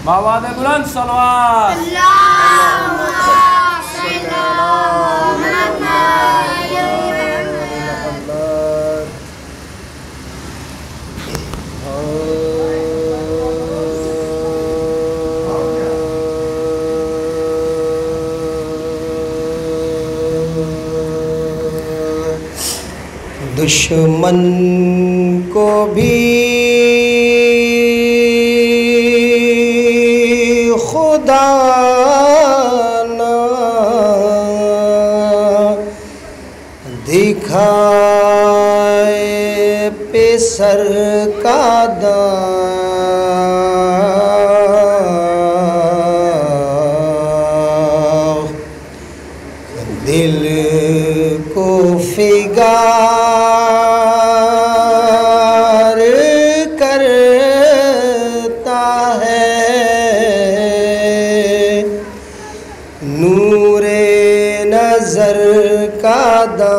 बावाद बुलंद सलवात। दुश्मन को भी खुदा ना दिखाए पे सर का दाग, दिल को फिगार करता है नूरे नजर का दाग,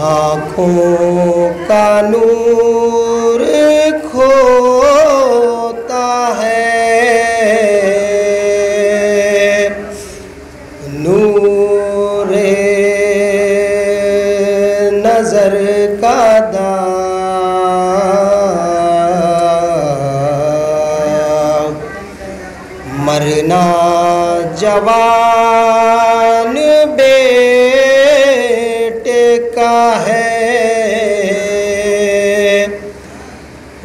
आँखों का नूर खोता है नूरे नजर का दाग, मरना जवान बेटे का है,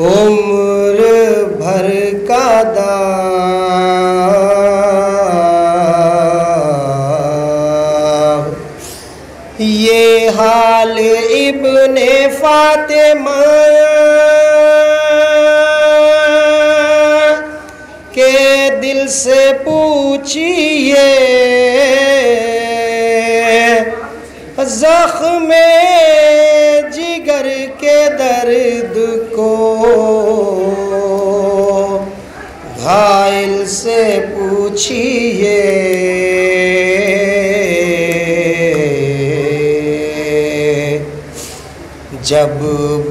उम्र भर का दाग। ये हाल इब्ने फातिमा के दिल से पूछिए, ज़ख्म जिगर के दर्द को घायल से पूछिए। जब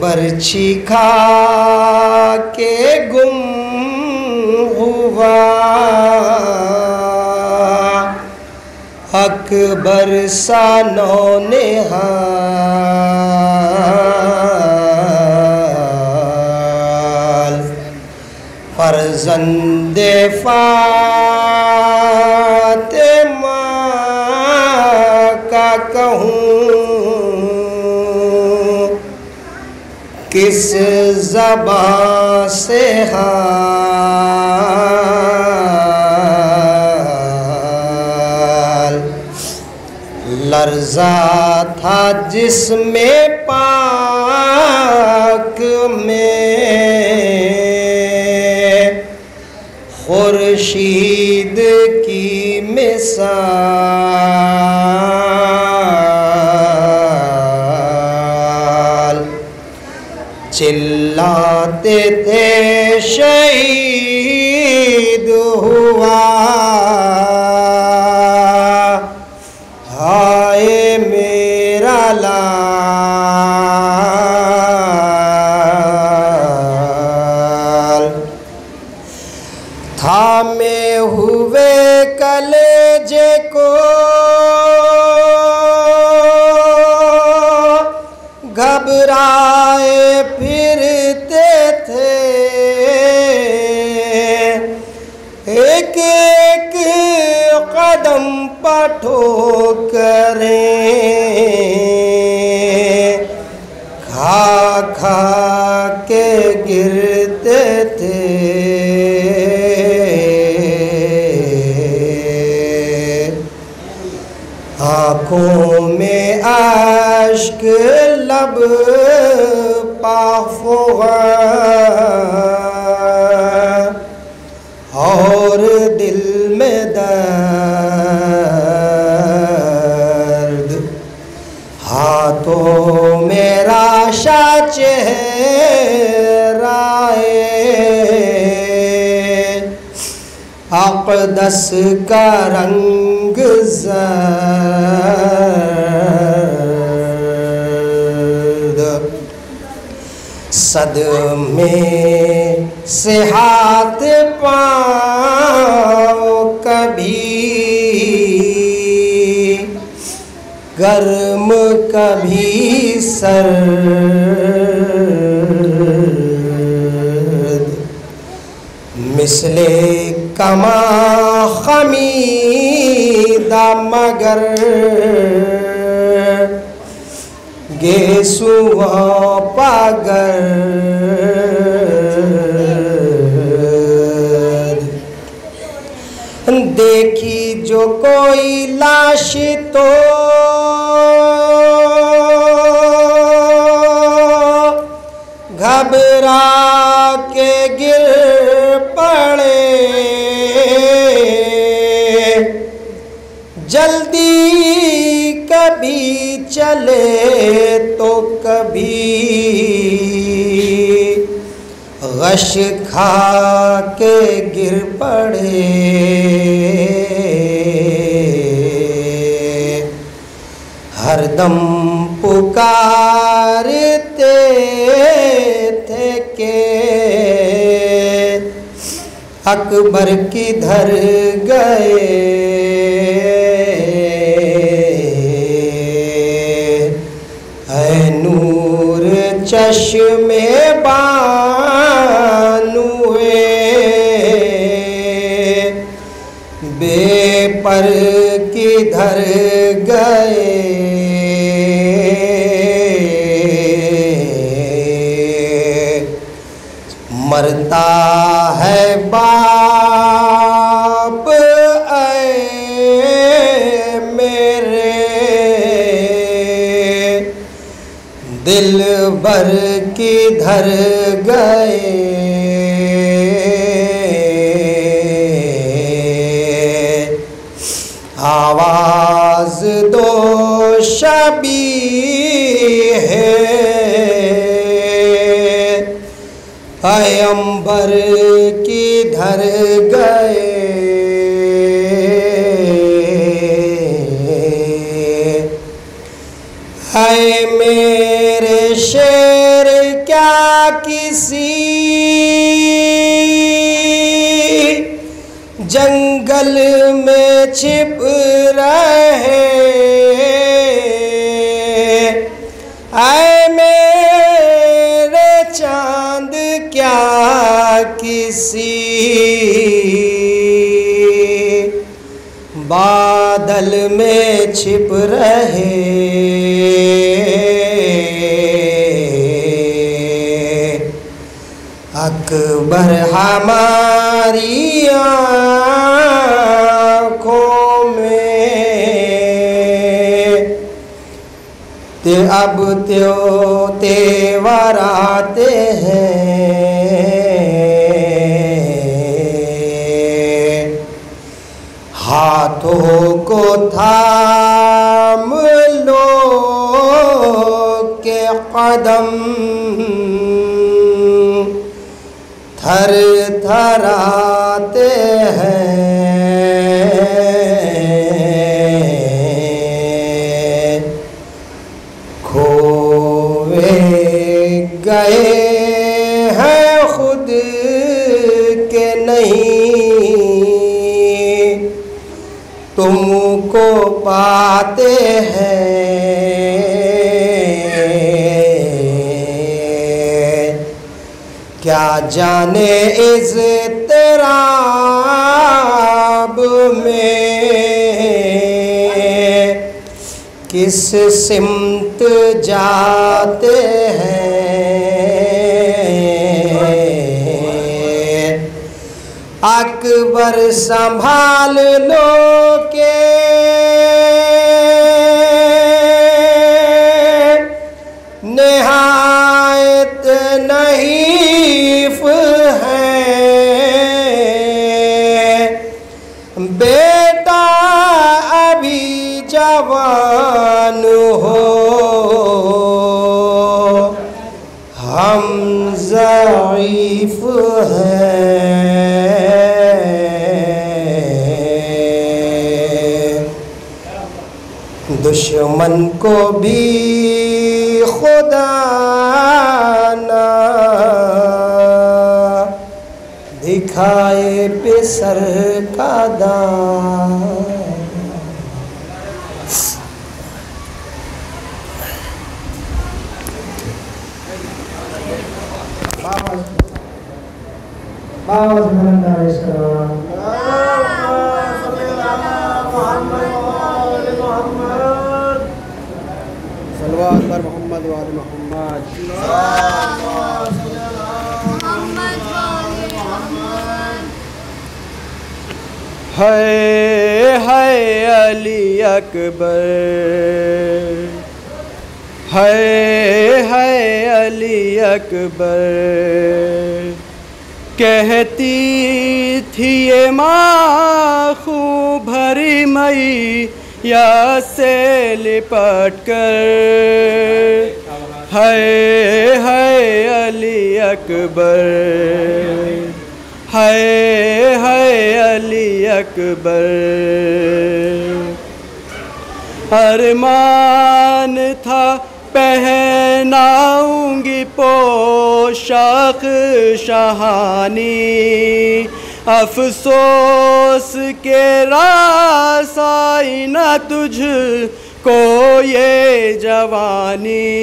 बरछी खा के गुम हुआ अकबर सा नौनिहाल, फर्जंदे फातिमा का कहूँ किस ज़बां से हाल, लर्ज़ा था जिसमें पाक में खुर्शीद की मिसाल, चिल्लाते थे शहीद हुआ, हाय मेरा लाल, थामे हुए कलेजे को घबराए फिरते थे, एक एक कदम पर ठोकरें खा खा के गिरते थे। आँखों में आश्क लब पाफुआ और दिल में दर्द, हाथों में राशा चेहराए अक़दस का रंग ज़र्द, सदमे से हाथ पाँव कभी गर्म कभी सर्द, मिसले कमा खमीदा मगर गेसुआ पागर। देखी जो कोई लाश तो घबरा के गिर पड़े, जल्दी कभी चले तो कभी गश खा के गिर पड़े। हरदम पुकारते थे कि अकबर किधर गए। ऐ नूर चश्मे बानुए बेपर किधर गए। मरता है बाप ऐ मेरे, दिल भर किधर गए। आवाज दो शबीह पैगंबर किधर गए। है मेरे शेर क्या किसी जंगल में छिप रहे। ऐ मेरे चांद क्या किसी बादल में छिप रहे। अकबर हमारी आँखों में ते अब तेवर आते हैं। हाथों को थाम लो के कदम थर थराते हैं। खोए गए हैं खुद के नहीं तुमको पाते हैं। क्या जाने इज़्तिराब में किस सिमत जाते हैं। अकबर संभाल लो के निहायत नहीफ है। बेटा अभी जवान हो हम ज़ईफ हैं। दुश्मन को भी खुदा ना सर का दाम। सल्लल्लाहु अलैहि मोहम्मद व आले मोहम्मद। है अली अकबर, है अली अकबर, कहती थी ये माँ खूं भरी मैया से लिपट कर। है अली अकबर, है अली अकबर, अरमान था पहनाऊंगी पोशाक शाहानी, अफसोस के रासाई न तुझ को ये जवानी,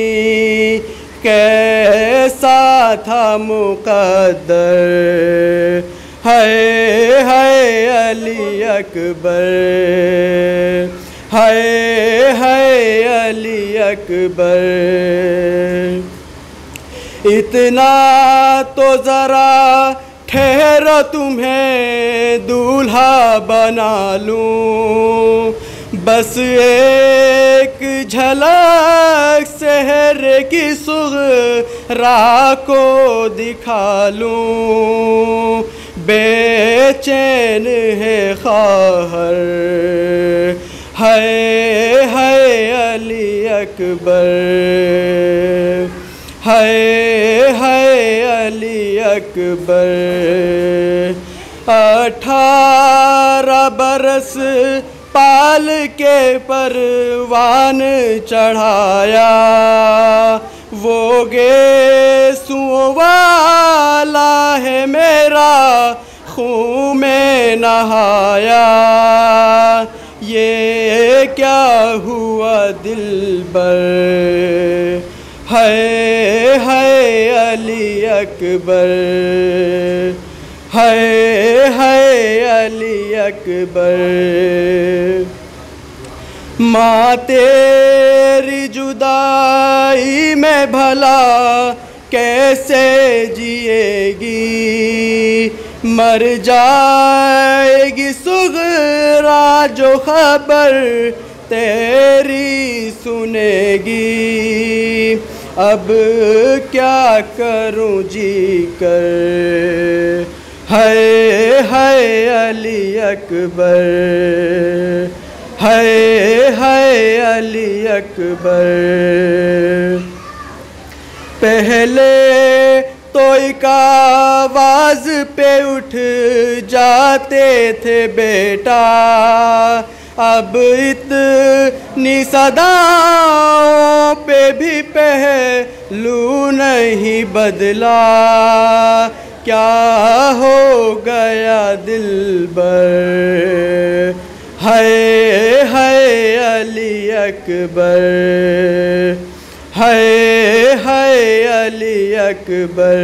कैसा था मुक़द्दर। है अली अकबर, है अली अकबर, इतना तो ज़रा ठहरो तुम्हें दूल्हा बना लूं, बस एक झलक शहर की सुग़रा को दिखा लूं, बेचैन है ख़ाहर। है अली अकबर, है अली अकबर, 18 बरस पाल के परवान चढ़ाया, वो गेसुओं वाला है मेरा खून में नहाया, ये क्या हुआ दिलबर। है अली अकबर, है अली अकबर, माँ तेरी जुदाई में भला कैसे जिएगी, मर जाएगी सुग़रा जो खबर तेरी सुनेगी, अब क्या करूं जी कर। है अली अकबर, है अली अकबर, पहले तो एक आवाज़ पे उठ जाते थे बेटा, अब इतनी सदाओं पे भी पहलू नहीं बदला, क्या हो गया दिलबर। है अली अकबर, है अली अकबर,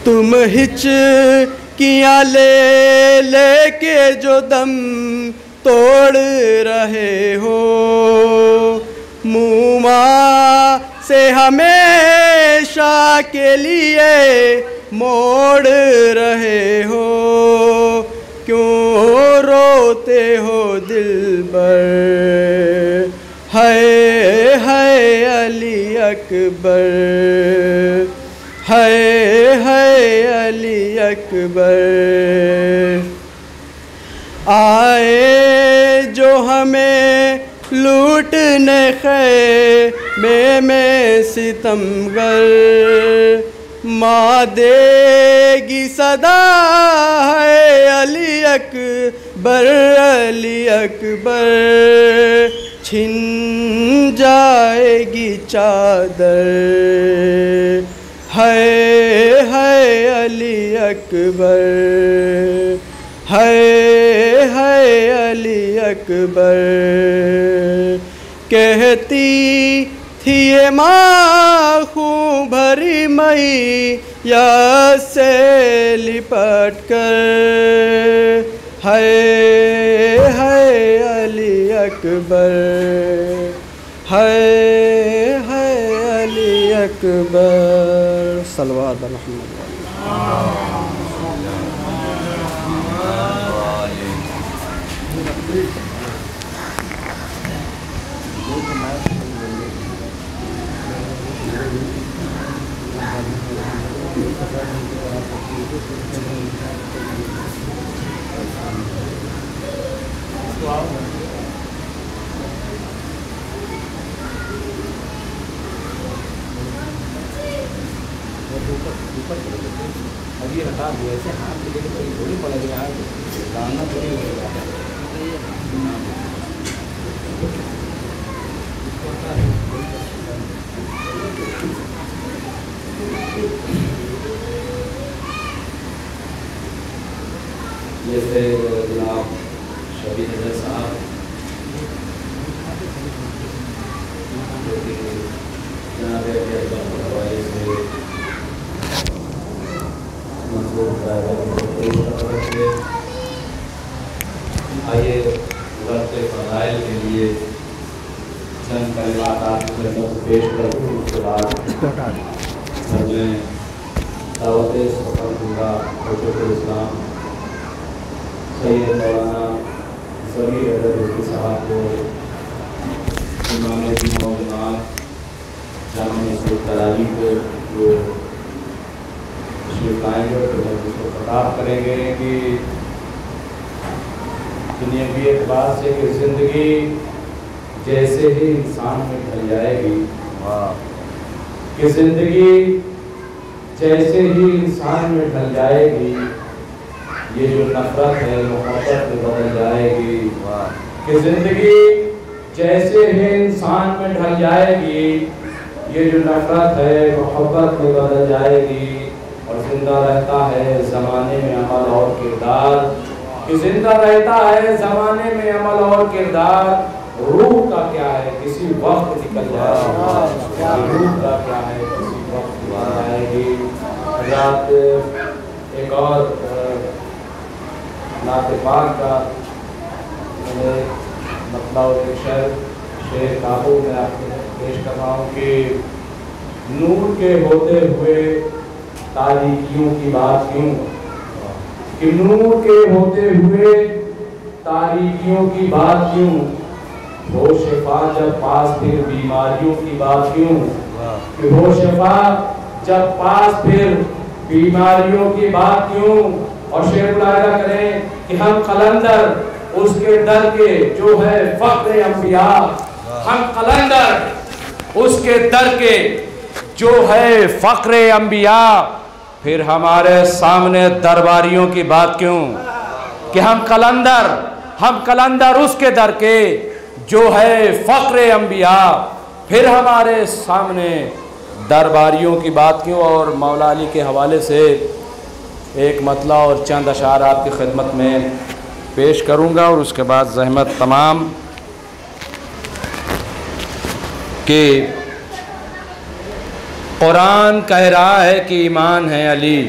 तुम हिचकियाँ ले के जो दम तोड़ रहे हो, मुँह से हमेशा के लिए मोड़ रहे हो, क्यों रोते हो दिलबर। है अली अकबर, है अली अकबर, आए जो हमें लूटने ख़ैमे में सितमगर, माँ देगी सदा है अली अकबर, अली अकबर, छिन जाएगी चादर। है अली अकबर, है अली अकबर। कहती थी ये माँ खून भरी मैया से लिपट कर, है अली अकबर, है अली अकबर। सल्लल्लाहु अलैहि वसल्लम। अभी हटा दिया ऐसे हाथ में लेके कोई थोड़ी पड़ गया है, डालना थोड़ी हो जाता है। ये थे जनाब शबीर नजर साहब, जनाब आइए वक्त फ़ज़ाइल के लिए चंद कलिमात आपके सामने पेश करूँ। उसके बाद मैं दावत सफ़रहुल्लाह हज़रत इस्लाम सैयद मौलाना ज़मीर अदरबी साहब को इमाम मौलाना जामा मस्जिद कराची को जो आएंगे तो हम उसको खिताब करेंगे कि दुनियावी एतबार से कि ज़िंदगी जैसे ही इंसान में ढल जाएगी, कि ज़िंदगी जैसे ही इंसान में ढल जाएगी, ये जो नफरत है मोहब्बत में बदल जाएगी। कि ज़िंदगी जैसे ही इंसान में ढल जाएगी, ये जो नफरत है मोहब्बत में बदल जाएगी। और जिंदा रहता है ज़माने में अमल और किरदार, कि जिंदा रहता है ज़माने में अमल और किरदार। रूह का क्या है किसी वक्त निकल जाएगा, रूह का क्या है किसी वक्त निकल जाएगी। रात एक और नात पाक का मतलब एक शेर काबू में आपको पेश कर रहा हूँ कि नूर के होते हुए तारीकियों की बात क्यों, कि नूर के होते हुए तारीकियों की बात क्यों, हो शिफा जब पास फिर बीमारियों की बात क्यों, कि हो शिफा जब पास फिर बीमारियों की बात क्यों। और शेर मुलाहिजा करें कि हम कलंदर उसके दर के जो है फख्र अंबिया, हम कलंदर उसके दर के जो है फख्र अंबिया। फिर हमारे सामने दरबारियों की बात क्यों, कि हम कलंदर उसके दर के जो है फख्र अंबिया। फिर हमारे सामने दरबारियों की बात क्यों। और मौला अली के हवाले से एक मतला और चंद अशार आपकी खिदमत में पेश करूँगा और उसके बाद ज़हमत तमाम कि कुरान कह रहा है कि ईमान है अली,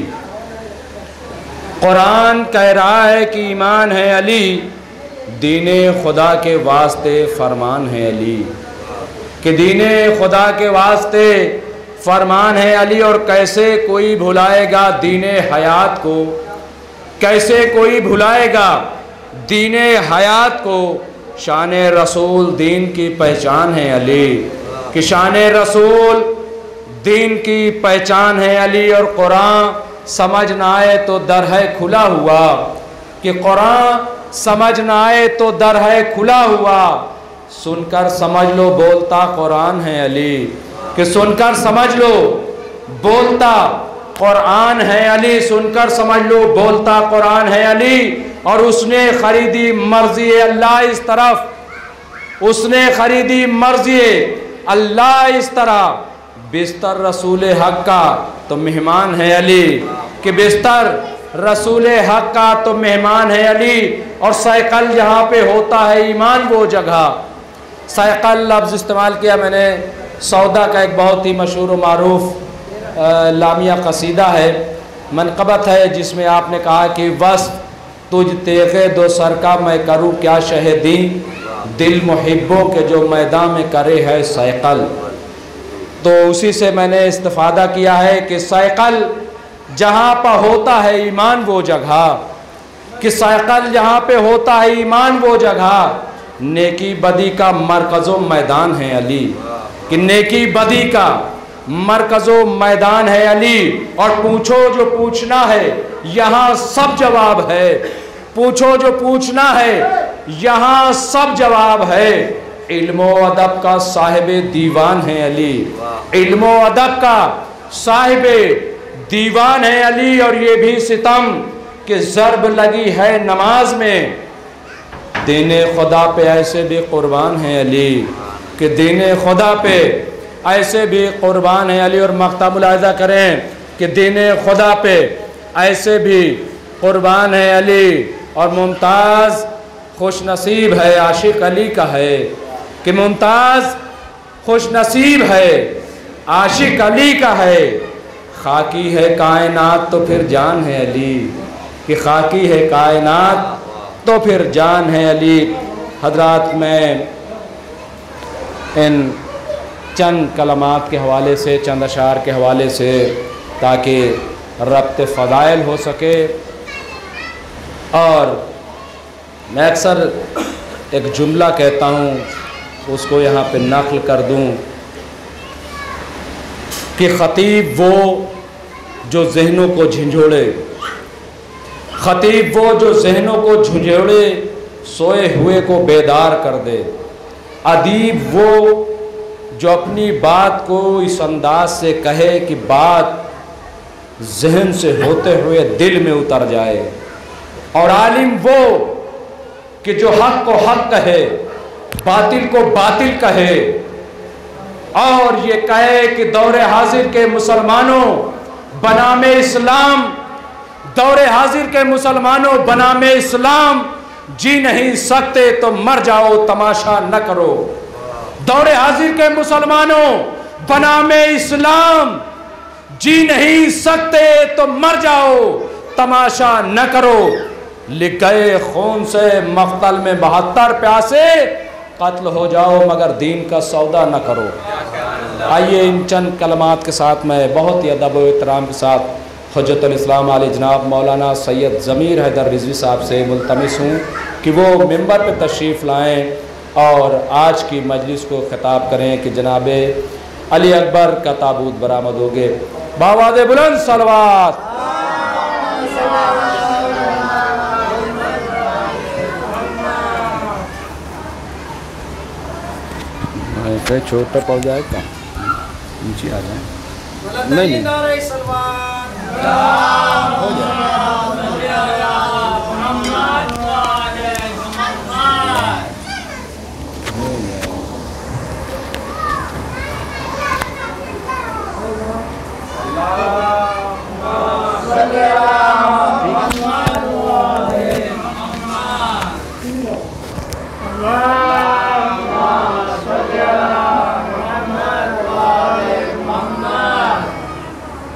कुरान कह रहा है कि ईमान है अली, दीने खुदा के वास्ते फरमान है अली, कि दीने खुदा के वास्ते फरमान है अली। और कैसे कोई भुलाएगा दीने हयात को, कैसे कोई भुलाएगा दीने हयात को। शान रसूल दीन की पहचान है अली, कि शान रसूल दीन की पहचान है अली। और कुरान समझ ना आए तो दर है खुला हुआ, कि कुरान समझ ना आए तो दर है खुला हुआ। सुनकर समझ लो बोलता कुरान है अली, कि सुनकर समझ लो बोलता कुरान है अली, सुनकर समझ लो बोलता कुरान है अली। और उसने खरीदी मर्जी अल्लाह इस तरफ, उसने खरीदी मर्जी अल्लाह इस तरह। बिस्तर रसूल हक का तो मेहमान है अली, कि बिस्तर रसूल हक का तो मेहमान है अली, और सैकल जहाँ पे होता है ईमान वो जगह। सैकल लफ्ज़ इस्तेमाल किया मैंने, सौदा का एक बहुत ही मशहूर व मारूफ लामिया कसीदा है, मनक़बत है, जिसमें आपने कहा कि वस तुझ तेगे दो सर का मैं करूँ क्या शहीदी, दिल मुहिब्बों के जो मैदान में करे है सैकल। तो उसी से मैंने इस्तिफ़ादा किया है कि सैकल जहाँ पर होता है ईमान वो जगह, कि सैकल जहाँ पे होता है ईमान वो जगह, नेकी बदी का मरकज़ो मैदान है अली, कि नेकी बदी का मरकज़ो मैदान है अली। और पूछो जो पूछना है यहाँ सब जवाब है, पूछो जो पूछना है यहाँ सब जवाब है। इल्मो अदब का साहिबे दीवान है अली, इल्मो अदब का साहिबे दीवान है अली। और ये भी सितम कि ज़रब लगी है नमाज में, दीने खुदा पे ऐसे भी कुर्बान है अली, कि दीने खुदा पे ऐसे भी कुर्बान है अली। और मक़ता मुलाहिज़ा करें कि दीने खुदा पे ऐसे भी कुर्बान है अली। और मुमताज़ खुश नसीब है आशिक अली का है, कि मुमताज़ खुश नसीब है आशिक अली का है। खाकी है कायनात तो फिर जान है अली, कि खाकी है कायनात तो फिर जान है अली। हजरात, मैं इन चंद कलमात के हवाले से, चंद अशार के हवाले से, ताकि रब्त फ़दाइल हो सके, और मैं अक्सर एक जुमला कहता हूँ उसको यहाँ पे नक़ल कर दूँ कि ख़तीब वो जो ज़हनों को झंझोड़े, ख़तीब वो जो ज़हनों को झंझोड़े, सोए हुए को बेदार कर दे। अदीब वो जो अपनी बात को इस अंदाज से कहे कि बात जहन से होते हुए दिल में उतर जाए। और आलिम वो कि जो हक को हक कहे, बातिल को बातिल कहे, और ये कहे कि दौरे हाजिर के मुसलमानों बनामे इस्लाम, दौरे हाजिर के मुसलमानों बनामे इस्लाम, जी नहीं सकते तो मर जाओ तमाशा न करो। दौरे हाजिर के मुसलमानों बनामे इस्लाम, जी नहीं सकते तो मर जाओ तमाशा न करो। लिख गए खून से मख्तल में 72 प्यासे, कत्ल हो जाओ मगर दीन का सौदा न करो। आइए इन चंद कलमात के साथ मैं बहुत ही अदब व एहतराम के साथ हुज्जतुल इस्लाम आले जनाब मौलाना सैयद ज़मीर हैदर रिज़वी साहब से मुल्तमिस हूँ कि वो मिंबर पर तशरीफ़ लाएँ और आज की मजलिस को ख़िताब करें कि जनाब अली अकबर का ताबूत बरामद हो गए। बावाज़े बुलंद सलवात। छोटा पड़ जाए क्या, नीचे आ जाए, नहीं हो जाए।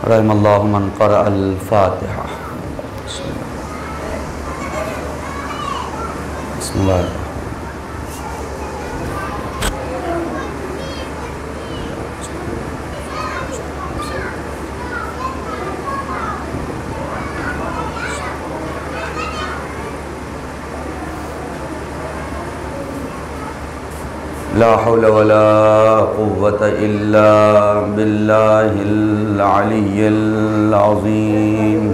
रहमल्लाहु मन क़रा अल-फ़ातिहा। बिस्मिल्लाह। ला हौला वला कुव्वता इल्ला बिल्लाहिल अलिय्यिल अज़ीम।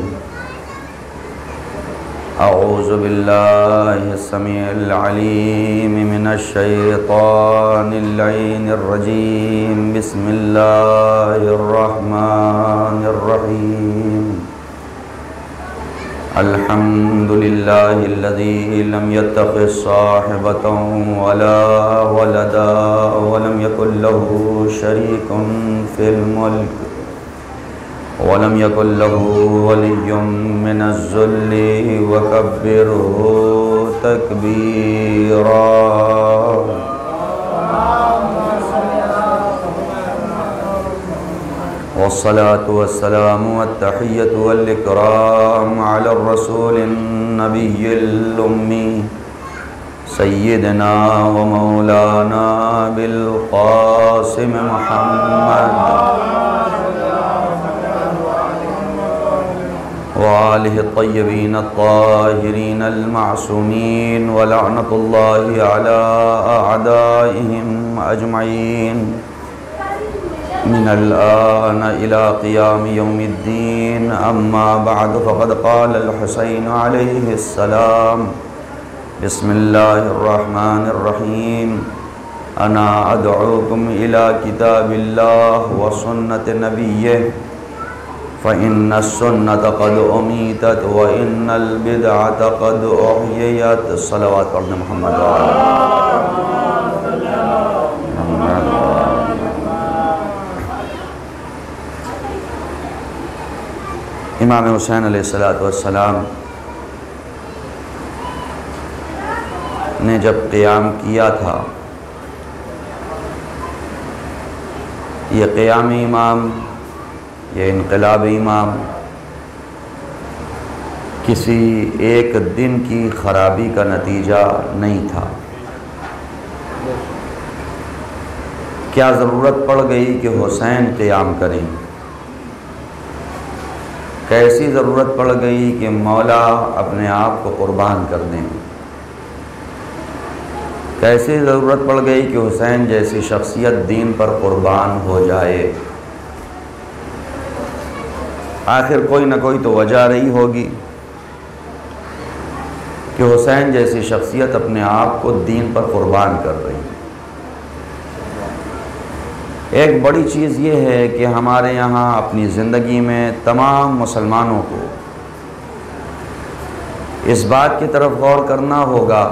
अऊज़ु बिल्लाहिस समीइल अलीम मिनश शैतानिर लईनिर रजीम। बिस्मिल्लाहिर रहमानिर रहीम। अल्हम्दुलिल्लाहिल्लज़ी लम यत्तखिज़ साहिबतन वला वलदा वलम यकुल लहू शरीकुन फिल मुल्क वलम यकुल लहू वलिय्युम मिनज़्ज़ुल्लि वकब्बिरहु तकबीरा। वस्सलातु वस्सलामु वत्तहिय्यतु वल इकराम अला रसूलिन नबिय्यिल उम्मी सय्यिदना व मौलाना बिल क़ासिम मुहम्मद व आलिहि तय्यबीन अत्ताहिरीन अल मासूमीन व लअनतुल्लाहि अला अअदाइहिम अजमईन मिनल आन इला क़ियाम यौमिद्दीन। अम्मा बअद फ़क़द क़ाल अल हुसैन अलैहिस्सलाम बिस्मिल्लाहिर्रहमानिर्रहीम अना अदऊकुम इला किताबिल्लाह व सुन्नति नबिय्यिह फ़इन्न सुन्नत क़द उमीतत व इन्नल बिदअत क़द उह्यियत। सलवात पढ़ना मोहम्मद। इमाम हुसैन अलैहिस्सलातु वस्सलाम ने जब क़ियाम किया था, ये क़ियाम इमाम, ये इनक़िलाब इमाम किसी एक दिन की ख़राबी का नतीजा नहीं था। क्या ज़रूरत पड़ गई कि हुसैन क़ियाम करें? कैसी ज़रूरत पड़ गई कि मौला अपने आप को क़ुरबान कर दें? कैसी ज़रूरत पड़ गई कि हुसैन जैसी शख्सियत दीन पर क़ुरबान हो जाए? आखिर कोई ना कोई तो वजह रही होगी कि हुसैन जैसी शख्सियत अपने आप को दीन पर क़ुरबान कर रही। एक बड़ी चीज़ ये है कि हमारे यहाँ अपनी ज़िंदगी में तमाम मुसलमानों को इस बात की तरफ गौर करना होगा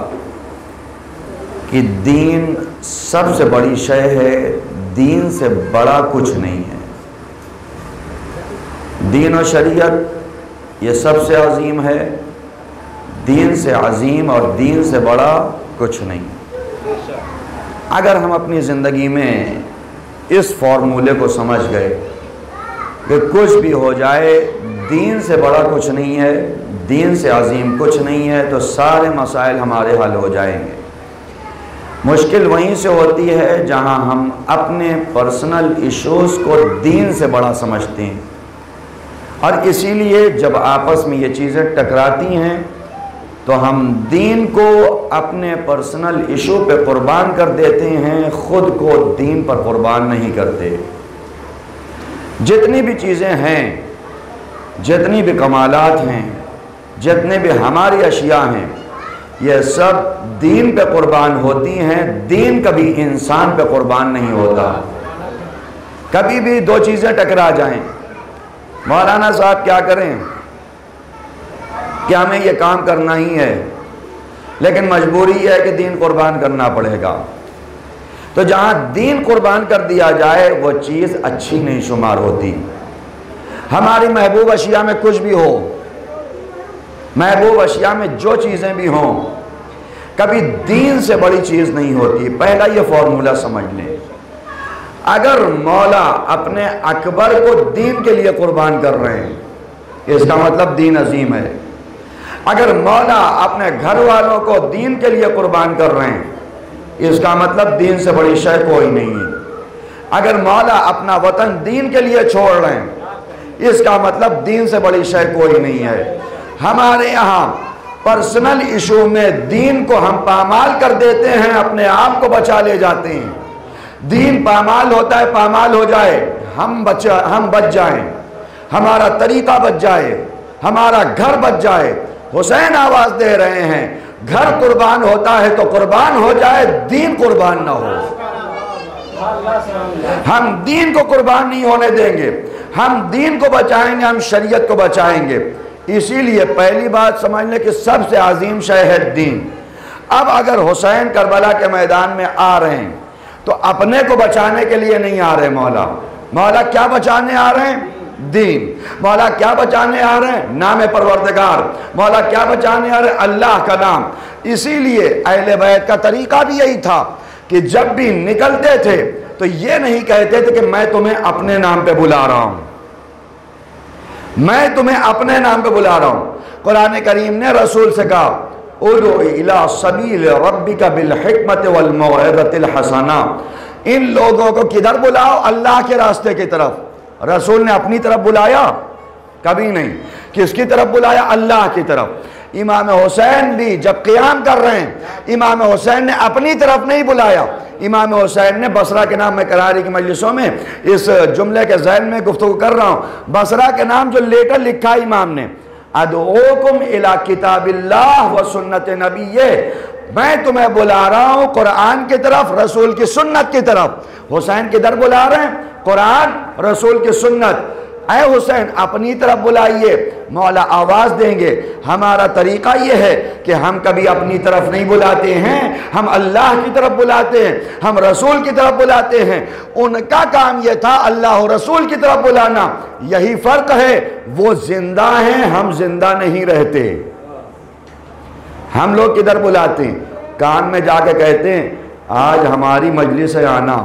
कि दीन सबसे बड़ी शय है, दीन से बड़ा कुछ नहीं है। दीन और शरीयत ये सबसे अजीम है, दीन से अजीम और दीन से बड़ा कुछ नहीं। अगर हम अपनी ज़िंदगी में इस फॉर्मूले को समझ गए कि कुछ भी हो जाए दीन से बड़ा कुछ नहीं है, दीन से अजीम कुछ नहीं है, तो सारे मसाइल हमारे हल हो जाएंगे। मुश्किल वहीं से होती है जहां हम अपने पर्सनल इश्यूज़ को दीन से बड़ा समझते हैं, और इसीलिए जब आपस में ये चीज़ें टकराती हैं तो हम दीन को अपने पर्सनल इशू पे क़ुरबान कर देते हैं, ख़ुद को दीन पर क़ुरबान नहीं करते। जितनी भी चीज़ें हैं, जितनी भी कमालात हैं, जितने भी हमारी अशिया हैं, ये सब दीन पे क़ुरबान होती हैं। दीन कभी इंसान पे क़ुरबान नहीं होता। कभी भी दो चीज़ें टकरा जाएं, मौलाना साहब क्या करें, क्या हमें ये काम करना ही है, लेकिन मजबूरी है कि दीन कुर्बान करना पड़ेगा। तो जहाँ दीन कुर्बान कर दिया जाए वो चीज़ अच्छी नहीं शुमार होती। हमारी महबूब अशिया में कुछ भी हो, महबूब अशिया में जो चीज़ें भी हों, कभी दीन से बड़ी चीज़ नहीं होती। पहला ये फॉर्मूला समझ लें। अगर मौला अपने अकबर को दीन के लिए कुर्बान कर रहे हैं, इसका मतलब दीन अजीम है। अगर मौला अपने घर वालों को दीन के लिए कुर्बान कर रहे हैं, इसका मतलब दीन से बड़ी शय कोई नहीं है। अगर मौला अपना वतन दीन के लिए छोड़ रहे हैं, इसका मतलब दीन से बड़ी शय कोई नहीं है। हमारे यहाँ पर्सनल इशू में दीन को हम पामाल कर देते हैं, अपने आप को बचा ले जाते हैं। दीन पामाल होता है, पामाल हो जाए, हम बच जाएं, हमारा तरीका बच जाए, हमारा घर बच जाए। हुसैन आवाज दे रहे हैं, घर कुर्बान होता है तो कुर्बान हो जाए, दीन कुर्बान ना हो। हम दीन को कुर्बान नहीं होने देंगे, हम दीन को बचाएंगे, हम शरीयत को बचाएंगे। इसीलिए पहली बात समझ लें कि सबसे अजीम शय है दीन। अब अगर हुसैन करबला के मैदान में आ रहे हैं तो अपने को बचाने के लिए नहीं आ रहे, मौला क्या बचाने आ रहे हैं? दीन। मौला क्या बचाने आ रहे हैं? नाम परवरदिगार। मौला क्या बचाने आ रहे हैं? अल्लाह का नाम। इसीलिए अहले बैत का तरीका भी यही था कि जब भी निकलते थे तो ये नहीं कहते थे कि मैं तुम्हें अपने नाम पे बुला रहा हूं, मैं तुम्हें अपने नाम पे बुला रहा हूं। कुरान करीम ने रसूल से कहा, उदु इला सबील रब्बिका बिल हिकमत वल मौइज़तिल हसना। इन लोगों को किधर बुलाओ? अल्लाह के रास्ते की तरफ। रसूल ने अपनी तरफ बुलाया? कभी नहीं। किसकी तरफ बुलाया? अल्लाह की तरफ। इमाम हुसैन भी जब क़ियाम कर रहे हैं, इमाम हुसैन ने अपनी तरफ नहीं बुलाया। इमाम हुसैन ने बसरा के नाम, में करारी की मजलिसों में इस जुमले के ज़हन में गुफ्तगू कर रहा हूँ, बसरा के नाम जो लेटर लिखा इमाम ने, अदऊकुम इला किताबिल्लाह व सुन्नत नबीये, मैं तुम्हें बुला रहा हूँ कुरान की तरफ, रसूल की सुन्नत की तरफ। हुसैन किधर बुला रहे हैं? कुरान, रसूल की सुन्नत। ऐ हुसैन अपनी तरफ बुलाइए। मौला आवाज़ देंगे। हमारा तरीक़ा ये है कि हम कभी अपनी तरफ नहीं बुलाते हैं, हम अल्लाह की तरफ बुलाते हैं, हम रसूल की तरफ बुलाते हैं। उनका काम ये था अल्लाह और रसूल की तरफ बुलाना। यही फ़र्क है, वो जिंदा हैं, हम जिंदा नहीं रहते। हम लोग किधर बुलाते हैं? कान में जाके कहते हैं आज हमारी मजलिस है आना,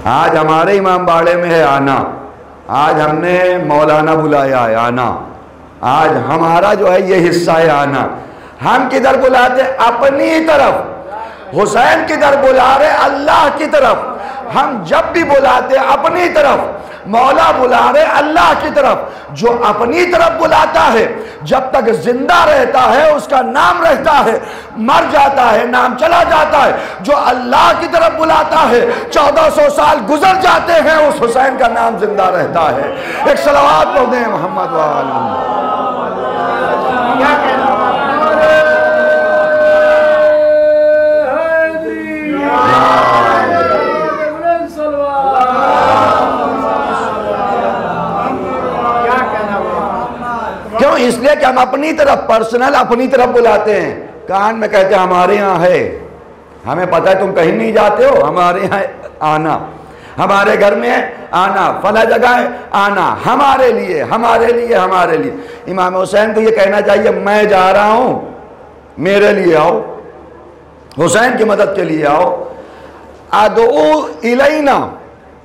आज हमारे इमाम बाड़े में है आना, आज हमने मौलाना बुलाया है आना, आज हमारा जो है ये हिस्सा है आना। हम किधर बुलाते? अपनी तरफ। हुसैन किधर बुला रहे? अल्लाह की तरफ। हम जब भी बुलाते अपनी तरफ, मौला बुला रहे अल्लाह की तरफ। जो अपनी तरफ बुलाता है जब तक जिंदा रहता है उसका नाम रहता है, मर जाता है नाम चला जाता है। जो अल्लाह की तरफ बुलाता है 1400 साल गुजर जाते हैं, उस हुसैन का नाम जिंदा रहता है। एक सलावत पढ़ दें मोहम्मद व आले मोहम्मद। क्यों? इसलिए कि हम अपनी तरफ पर्सनल अपनी तरफ बुलाते हैं। कान में कहते हैं हमारे यहाँ है, हमें पता है तुम कहीं नहीं जाते हो, हमारे यहाँ आना, हमारे घर में आना, फला जगह है आना, हमारे लिए हमारे लिए हमारे लिए। इमाम हुसैन को ये कहना चाहिए मैं जा रहा हूँ, मेरे लिए आओ, हुसैन की मदद के लिए आओ। अदऊ इलैना,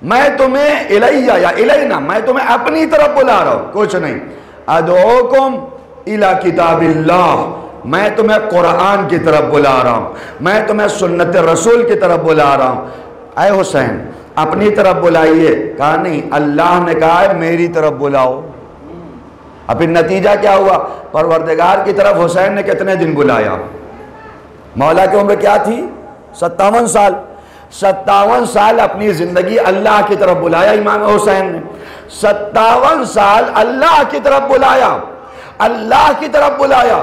मैं तुम्हें इलैया या इलैना, मैं तुम्हें अपनी तरफ बुला रहा हूँ, कुछ नहीं। अदऊकुम इला किताबिल्लाह, मैं तुम्हें कुरान की तरफ बुला रहा हूँ, मैं तुम्हें सुन्नत रसूल की तरफ बुला रहा हूँ। ऐ हुसैन अपनी तरफ बुलाइए। कहा नहीं, अल्लाह ने कहा है मेरी तरफ बुलाओ। अब फिर नतीजा क्या हुआ? परवरदिगार की तरफ हुसैन ने कितने दिन बुलाया? मौला की उम्र क्या थी? 57 साल। 57 साल अपनी जिंदगी अल्लाह की तरफ बुलाया इमाम हुसैन ने। 57 साल अल्लाह की तरफ बुलाया, अल्लाह की तरफ बुलाया।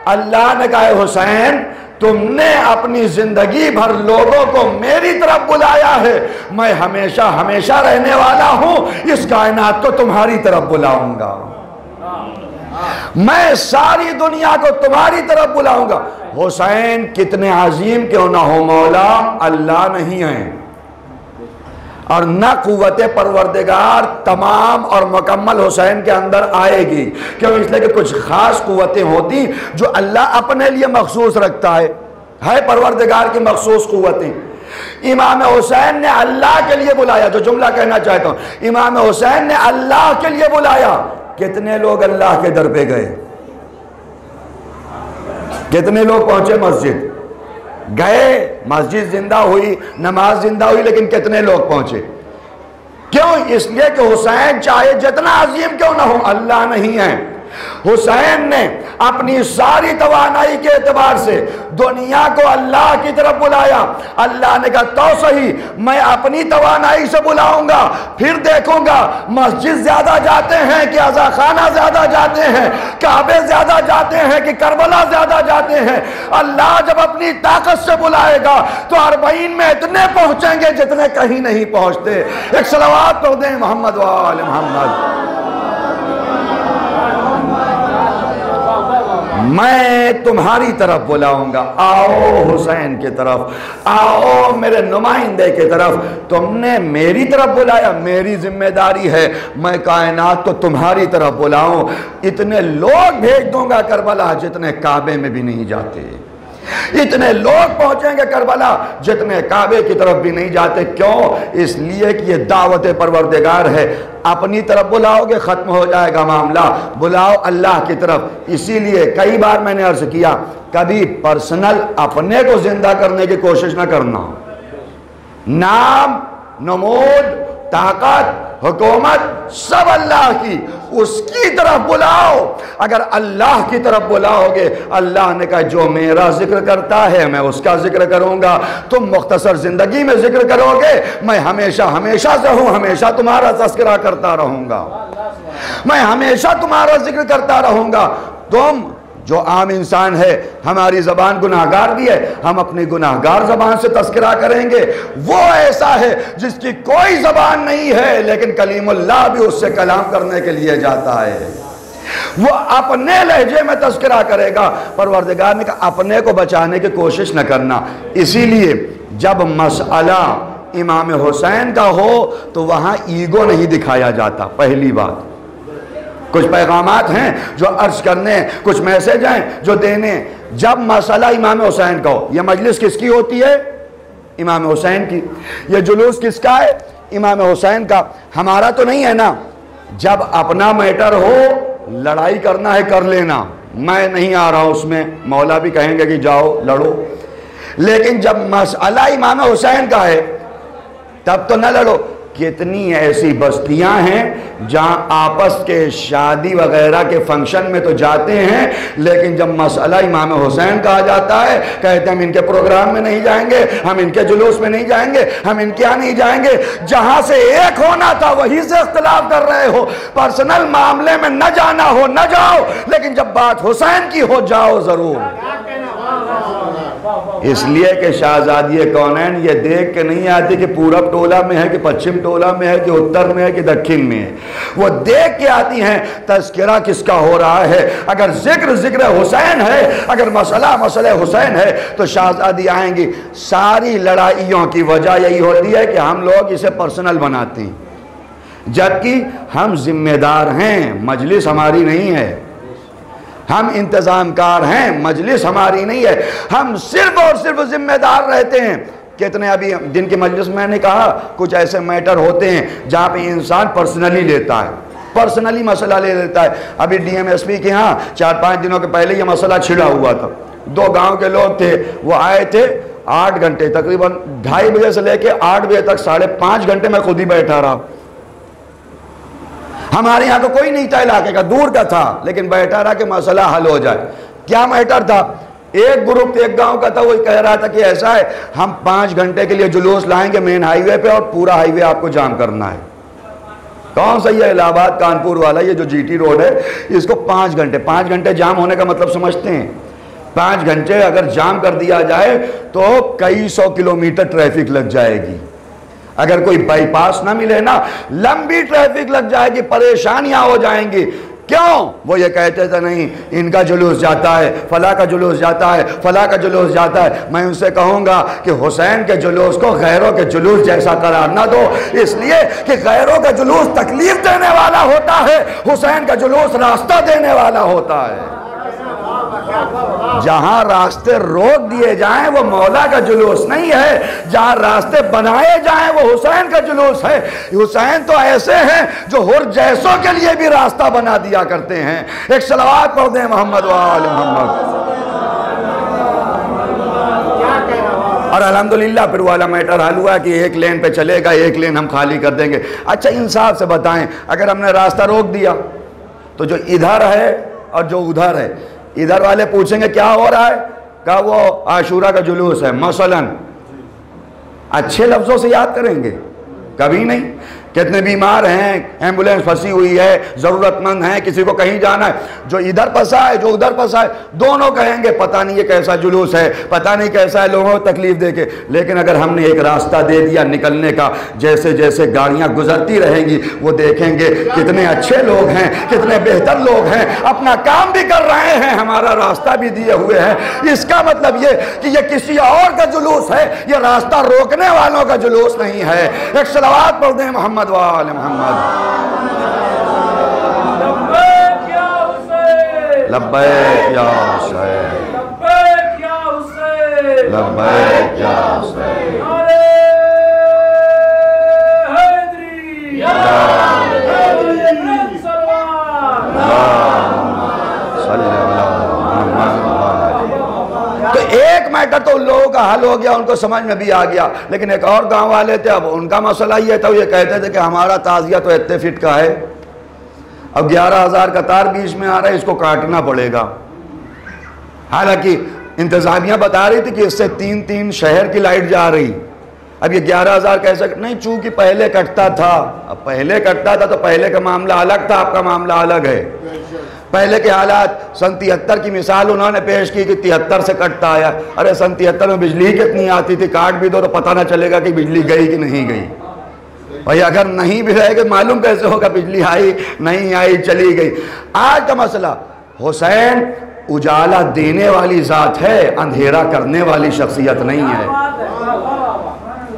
अल्लाह ने कहा हुसैन तुमने अपनी जिंदगी भर लोगों को मेरी तरफ बुलाया है, मैं हमेशा हमेशा रहने वाला हूं, इस कायनात को तुम्हारी तरफ बुलाऊंगा, मैं सारी दुनिया को तुम्हारी तरफ बुलाऊंगा। हुसैन कितने अजीम क्यों ना हो, मौला अल्लाह नहीं है और न कुव्वत परवरदिगार तमाम और मुकम्मल हुसैन के अंदर आएगी। क्यों? इसलिए कि कुछ खास कुव्वतें होती जो अल्लाह अपने लिए मखसूस रखता है परवरदिगार की मखसूस कुव्वतें। इमाम हुसैन ने अल्लाह के लिए बुलाया। जो जुमला कहना चाहता हूँ, इमाम हुसैन ने अल्लाह के लिए बुलाया। कितने लोग अल्लाह के दर पे गए? कितने लोग पहुंचे मस्जिद? गए, मस्जिद जिंदा हुई, नमाज जिंदा हुई, लेकिन कितने लोग पहुंचे? क्यों? इसलिए कि हुसैन चाहे जितना अजीम क्यों ना हो, अल्लाह नहीं है। हुसैन ने अपनी सारी तवानाई के एतबार से दुनिया को अल्लाह की तरफ बुलाया। अल्लाह ने कहा तो सही, मैं अपनी तवानाई से बुलाऊंगा, फिर देखूंगा मस्जिद ज्यादा जाते हैं कि अज़ा खाना ज्यादा जाते हैं, काबे ज्यादा जाते हैं कि करबला ज्यादा जाते हैं। अल्लाह जब अपनी ताकत से बुलाएगा तो 40 में इतने पहुंचेंगे जितने कहीं नहीं पहुंचते। एक सलावत पढ़ दें मोहम्मद व आले मोहम्मद। मैं तुम्हारी तरफ बुलाऊंगा, आओ हुसैन की तरफ, आओ मेरे नुमाइंदे की तरफ। तुमने मेरी तरफ बुलाया, मेरी जिम्मेदारी है मैं कायनात को तुम्हारी तरफ बुलाऊं। इतने लोग भेज दूंगा करबला जितने काबे में भी नहीं जाते, इतने लोग पहुंचेंगे करबला जितने काबे की तरफ भी नहीं जाते। क्यों? इसलिए कि ये दावत परवरदिगार है। अपनी तरफ बुलाओगे खत्म हो जाएगा मामला, बुलाओ अल्लाह की तरफ। इसीलिए कई बार मैंने अर्ज किया, कभी पर्सनल अपने को जिंदा करने की कोशिश ना करना। नाम, नमूद, ताकत, हुकूमत सब अल्लाह की, उसकी तरफ बुलाओ। अगर अल्लाह की तरफ बुलाओगे, अल्लाह ने कहा जो मेरा जिक्र करता है मैं उसका जिक्र करूंगा। तुम मुख्तसर जिंदगी में जिक्र करोगे, मैं हमेशा हमेशा से हूं, हमेशा तुम्हारा तस्करा करता रहूंगा, मैं हमेशा तुम्हारा जिक्र करता रहूंगा। तुम जो आम इंसान है, हमारी ज़बान गुनाहगार भी है, हम अपनी गुनाहगार ज़बान से तस्करा करेंगे। वो ऐसा है जिसकी कोई ज़बान नहीं है लेकिन कलीमुल्लाह भी उससे कलाम करने के लिए जाता है, वो अपने लहजे में तस्करा करेगा। परवरदिगार ने कहा अपने को बचाने की कोशिश न करना। इसीलिए जब मसला इमाम हुसैन का हो तो वहाँ ईगो नहीं दिखाया जाता। पहली बात, कुछ पैगामात हैं जो अर्ज करने, कुछ मैसेज हैं जो देने। जब मसला इमाम हुसैन का हो, यह मजलिस किसकी होती है? इमाम हुसैन की। यह जुलूस किसका है? इमाम हुसैन का। हमारा तो नहीं है ना। जब अपना मैटर हो, लड़ाई करना है कर लेना, मैं नहीं आ रहा हूं उसमें, मौला भी कहेंगे कि जाओ लड़ो। लेकिन जब मसला इमाम हुसैन का है तब तो न लड़ो। कितनी ऐसी बस्तियां हैं जहां आपस के शादी वगैरह के फंक्शन में तो जाते हैं, लेकिन जब मसला इमाम हुसैन का आ जाता है कहते हैं हम इनके प्रोग्राम में नहीं जाएंगे, हम इनके जुलूस में नहीं जाएंगे, हम इनके यहाँ नहीं जाएंगे। जहां से एक होना था वहीं से इख्तिलाफ कर रहे हो। पर्सनल मामले में न जाना हो न जाओ, लेकिन जब बात हुसैन की हो जाओ जरूर। इसलिए कि शहजादी कौनैन ये देख के नहीं आती कि पूरब टोला में है कि पश्चिम टोला में है कि उत्तर में है कि दक्षिण में है, वो देख के आती हैं तज़किरा किसका हो रहा है। अगर जिक्र हुसैन है, अगर मसला हुसैन है तो शहजादी आएंगी। सारी लड़ाइयों की वजह यही होती है कि हम लोग इसे पर्सनल बनाते हैं, जबकि हम जिम्मेदार हैं, मजलिस हमारी नहीं है। हम इंतजामकार हैं, मजलिस हमारी नहीं है। हम सिर्फ और सिर्फ जिम्मेदार रहते हैं। कितने अभी दिन की मजलिस मैंने कहा कुछ ऐसे मैटर होते हैं जहाँ पे इंसान पर्सनली लेता है, पर्सनली मसला ले लेता है। अभी डीएमएसपी के यहाँ 4-5 दिनों के पहले ये मसला छिड़ा हुआ था। 2 गांव के लोग थे, वो आए थे 8 घंटे, तकरीबन 2:30 बजे से लेके 8 बजे तक 5.5 घंटे मैं खुद ही बैठा रहा। हमारे यहाँ तो कोई नहीं था, इलाके का, दूर का था, लेकिन बैठा रहा कि मसला हल हो जाए। क्या मैटर था? एक ग्रुप एक गांव का था, वो कह रहा था कि ऐसा है हम 5 घंटे के लिए जुलूस लाएंगे मेन हाईवे पे और पूरा हाईवे आपको जाम करना है। कौन सा ये इलाहाबाद कानपुर वाला ये जो जीटी रोड है, इसको 5 घंटे जाम होने का मतलब समझते हैं? 5 घंटे अगर जाम कर दिया जाए तो कई 100 किलोमीटर ट्रैफिक लग जाएगी। अगर कोई बाईपास ना मिले ना, लंबी ट्रैफिक लग जाएगी, परेशानियां हो जाएंगी। क्यों? वो ये कहते थे नहीं इनका जुलूस जाता है, फला का जुलूस जाता है, फला का जुलूस जाता है। मैं उनसे कहूंगा कि हुसैन के जुलूस को गैरों के जुलूस जैसा करार ना दो, इसलिए कि गैरों का जुलूस तकलीफ देने वाला होता है, हुसैन का जुलूस रास्ता देने वाला होता है। जहां रास्ते रोक दिए जाएं वो मौला का जुलूस नहीं है, जहां रास्ते बनाए जाएं वो हुसैन का जुलूस है। हुसैन तो ऐसे हैं जो हुर जैसों के लिए भी रास्ता बना दिया करते हैं। एक सलावत पढ़ दें मोहम्मद वाले मोहम्मद। और अल्हम्दुलिल्लाह फिर वाला मैटर हल हुआ कि एक लेन पे चलेगा, एक लेन हम खाली कर देंगे। अच्छा इंसाफ से बताएं, अगर हमने रास्ता रोक दिया तो जो इधर है और जो उधर है, इधर वाले पूछेंगे क्या हो रहा है, क्या वो आशूरा का जुलूस है मसलन। अच्छे लफ्जों से याद करेंगे, कभी नहीं कितने बीमार हैं, एम्बुलेंस फंसी हुई है, ज़रूरतमंद हैं, किसी को कहीं जाना है, जो इधर फंसा है जो उधर फंसा है, दोनों कहेंगे पता नहीं ये कैसा जुलूस है, पता नहीं कैसा है, लोगों को तकलीफ देके। लेकिन अगर हमने एक रास्ता दे दिया निकलने का, जैसे जैसे गाड़ियां गुजरती रहेंगी वो देखेंगे कितने अच्छे लोग हैं, कितने बेहतर लोग हैं, अपना काम भी कर रहे हैं, हमारा रास्ता भी दिए हुए हैं। इसका मतलब ये कि ये किसी और का जुलूस है, ये रास्ता रोकने वालों का जुलूस नहीं है। एक सलावत पढ़ दें मोहम्मद वाले मोहम्मद। लब्बैक या हुसैन, लब्बैक या हुसैन, लब्बैक या हुसैन, लब्बैक या हुसैन। नारे हैदरी, या हैदरी सलवान, तो एक मैटर तो उन लोगों का हल हो गया, उनको समझ में भी आ गया। लेकिन एक और गांव वाले थे, अब उनका मसला ये था, ये कहते थे कि हमारा ताजिया तो इतने फीट का है, अब 11,000 का तार बीच में आ रहा है, इसको काटना पड़ेगा। हालांकि इंतजामिया बता रही थी कि इससे 3-3 शहर की लाइट जा रही। अब ये 11,000 कैसे नहीं, चूंकि पहले कटता था, अब पहले कटता था तो पहले का मामला अलग था, आपका मामला अलग है। पहले के हालात, सन 73 की मिसाल उन्होंने पेश की कि 73 से कटता आया। अरे सन 73 में बिजली कितनी आती थी, काट भी दो तो पता ना चलेगा कि बिजली गई कि नहीं गई। भाई अगर नहीं भी रहेगा मालूम कैसे होगा बिजली आई नहीं आई, चली गई। आज का मसला, हुसैन उजाला देने वाली जात है, अंधेरा करने वाली शख्सियत नहीं है।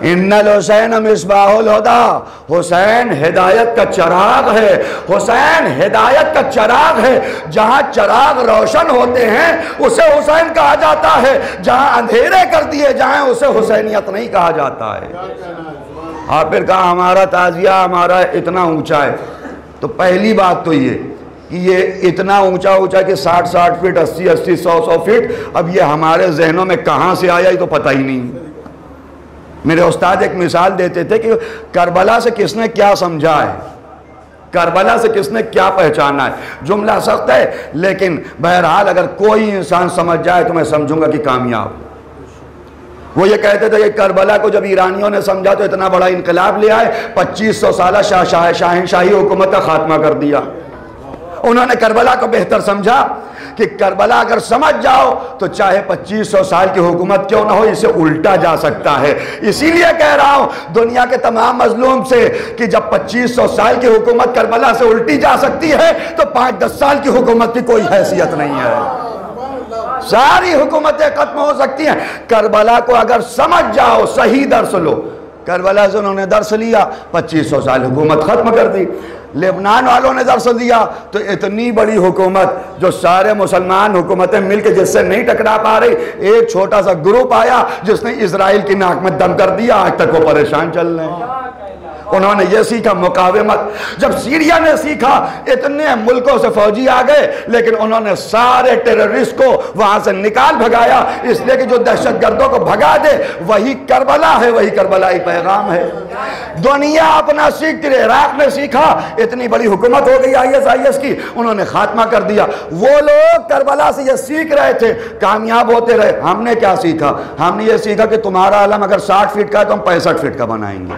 इन्नल हुसैन मिसबाहुल हुदा, हुसैन हिदायत का चिराग है, हुसैन हिदायत का चिराग है। जहां चिराग रोशन होते हैं उसे हुसैन कहा जाता है, जहां अंधेरे कर दिए जाएं उसे हुसैनियत नहीं कहा जाता है। और फिर कहा हमारा ताजिया हमारा इतना ऊंचा है। तो पहली बात तो ये कि ये इतना ऊंचा ऊंचा कि 60-60 फीट, 80-80, 100-100 फीट, अब ये हमारे जहनों में कहाँ से आया ये तो पता ही नहीं। मेरे उस्ताद एक मिसाल देते थे कि करबला से किसने क्या समझा है, करबला से किसने क्या पहचाना है। जुमला सख्त है लेकिन बहरहाल अगर कोई इंसान समझ जाए तो मैं समझूंगा कि कामयाब। वो ये कहते थे कि करबला को जब ईरानियों ने समझा तो इतना बड़ा इनकलाब ले आए, 2500 साल शाहिनशाही हुकूमत का खात्मा कर दिया। उन्होंने करबला को बेहतर समझा कि करबला अगर समझ जाओ तो चाहे 2500 साल की हुकूमत क्यों ना हो, इसे उल्टा जा सकता है। इसीलिए कह रहा हूं दुनिया के तमाम मजलूम से कि जब 2500 साल की हुकूमत करबला से उल्टी जा सकती है तो 5-10 साल की हुकूमत की कोई हैसियत नहीं है। सारी हुकूमतें खत्म हो सकती हैं। करबला को अगर समझ जाओ, सही दर्स लो। करबला से उन्होंने दर्स लिया, 2500 साल हुकूमत खत्म कर दी। लेबनान वालों ने दर्स दिया तो इतनी बड़ी हुकूमत जो सारे मुसलमान हुकूमतें मिलकर जिससे नहीं टकरा पा रही, एक छोटा सा ग्रुप आया जिसने इजराइल की नाक में दम कर दिया, आज तक वो परेशान चल रहे हैं। उन्होंने ये सीखा मुकावेमत। जब सीरिया ने सीखा, इतने मुल्कों से फौजी आ गए लेकिन उन्होंने सारे टेररिस्ट को वहां से निकाल भगाया, इसलिए कि जो दहशतगर्दों को भगा दे वही करबला है, वही करबलाई पैगाम है। दुनिया अपना सीखती रही। इराक ने सीखा, इतनी बड़ी हुकूमत हो गई ISIS की, उन्होंने खात्मा कर दिया। वो लोग करबला से ये सीख रहे थे, कामयाब होते रहे। हमने क्या सीखा? हमने ये सीखा कि तुम्हारा आलम अगर 60 फीट का है तो हम 65 फीट का बनाएंगे।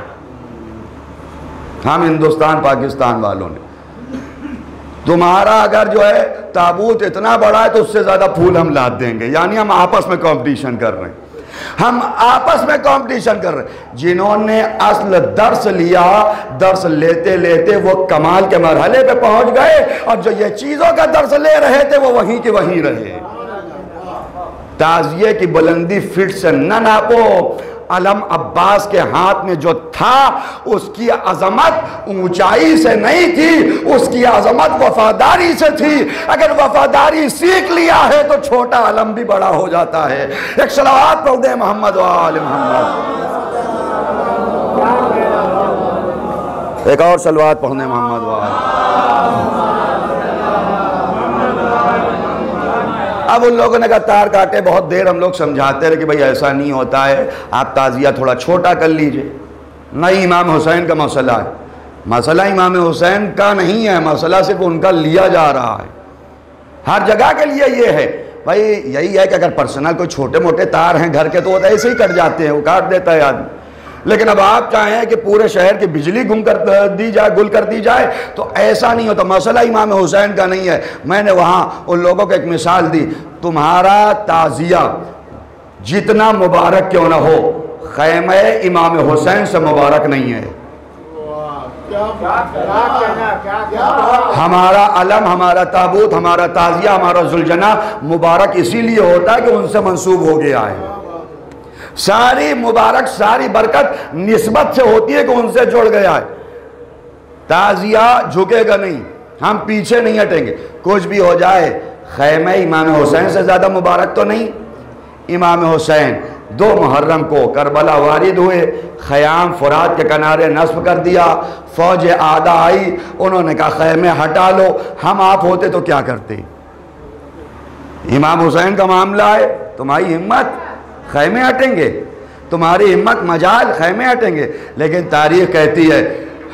हम हिंदुस्तान पाकिस्तान वालों ने, तुम्हारा अगर जो है ताबूत इतना बड़ा है तो उससे ज्यादा फूल हम लाद देंगे। यानी हम आपस में कंपटीशन कर रहे हैं, हम आपस में कंपटीशन कर रहे हैं। जिन्होंने असल दर्स लिया, दर्स लेते लेते वो कमाल के मरहले पे पहुंच गए, और जो ये चीजों का दर्स ले रहे थे वो वहीं के वहीं रहे। ताजिए की बुलंदी फिट से न नापो। अलम अब्बास के हाथ में जो था उसकी अजमत ऊंचाई से नहीं थी, उसकी अजमत वफादारी से थी। अगर वफादारी सीख लिया है तो छोटा अलम भी बड़ा हो जाता है। एक सलावत पढ़ दे मोहम्मद वाले मोहम्मद। एक और सलवात पढ़ने मोहम्मद वाले। अब उन लोगों ने कहा तार काटे, बहुत देर हम लोग समझाते रहे कि भाई ऐसा नहीं होता है, आप ताजिया थोड़ा छोटा कर लीजिए। नहीं, इमाम हुसैन का मसला है। मसला इमाम हुसैन का नहीं है, मसला सिर्फ उनका लिया जा रहा है। हर जगह के लिए ये है भाई, यही है कि अगर पर्सनल कोई छोटे मोटे तार हैं घर के तो वो ऐसे ही कट जाते हैं, वो काट देता है आदमी। लेकिन अब आप चाहें कि पूरे शहर की बिजली गुल कर दी जाए, तो ऐसा नहीं होता। मसला इमाम हुसैन का नहीं है। मैंने वहाँ उन लोगों को एक मिसाल दी, तुम्हारा ताज़िया जितना मुबारक क्यों ना हो, खैमे इमाम हुसैन से मुबारक नहीं है। हमारा अलम, हमारा ताबूत, हमारा ताज़िया, हमारा जुलजना मुबारक इसीलिए होता है कि उनसे मंसूब हो गया है। सारी मुबारक, सारी बरकत निस्बत से होती है कि उनसे जुड़ गया है। ताज़िया झुकेगा नहीं, हम पीछे नहीं हटेंगे, कुछ भी हो जाए। खैमे इमाम हुसैन से ज़्यादा मुबारक तो नहीं। इमाम हुसैन 2 मुहर्रम को करबला वारिद हुए, ख़याम फुरात के किनारे नस्ब कर दिया। फ़ौज आदा आई, उन्होंने कहा खैमे हटा लो। हम आप होते तो क्या करते? इमाम हुसैन का मामला है, तुम्हारी हिम्मत खैमे हटेंगे, तुम्हारी हिम्मत मजाल खैमे हटेंगे। लेकिन तारीख़ कहती है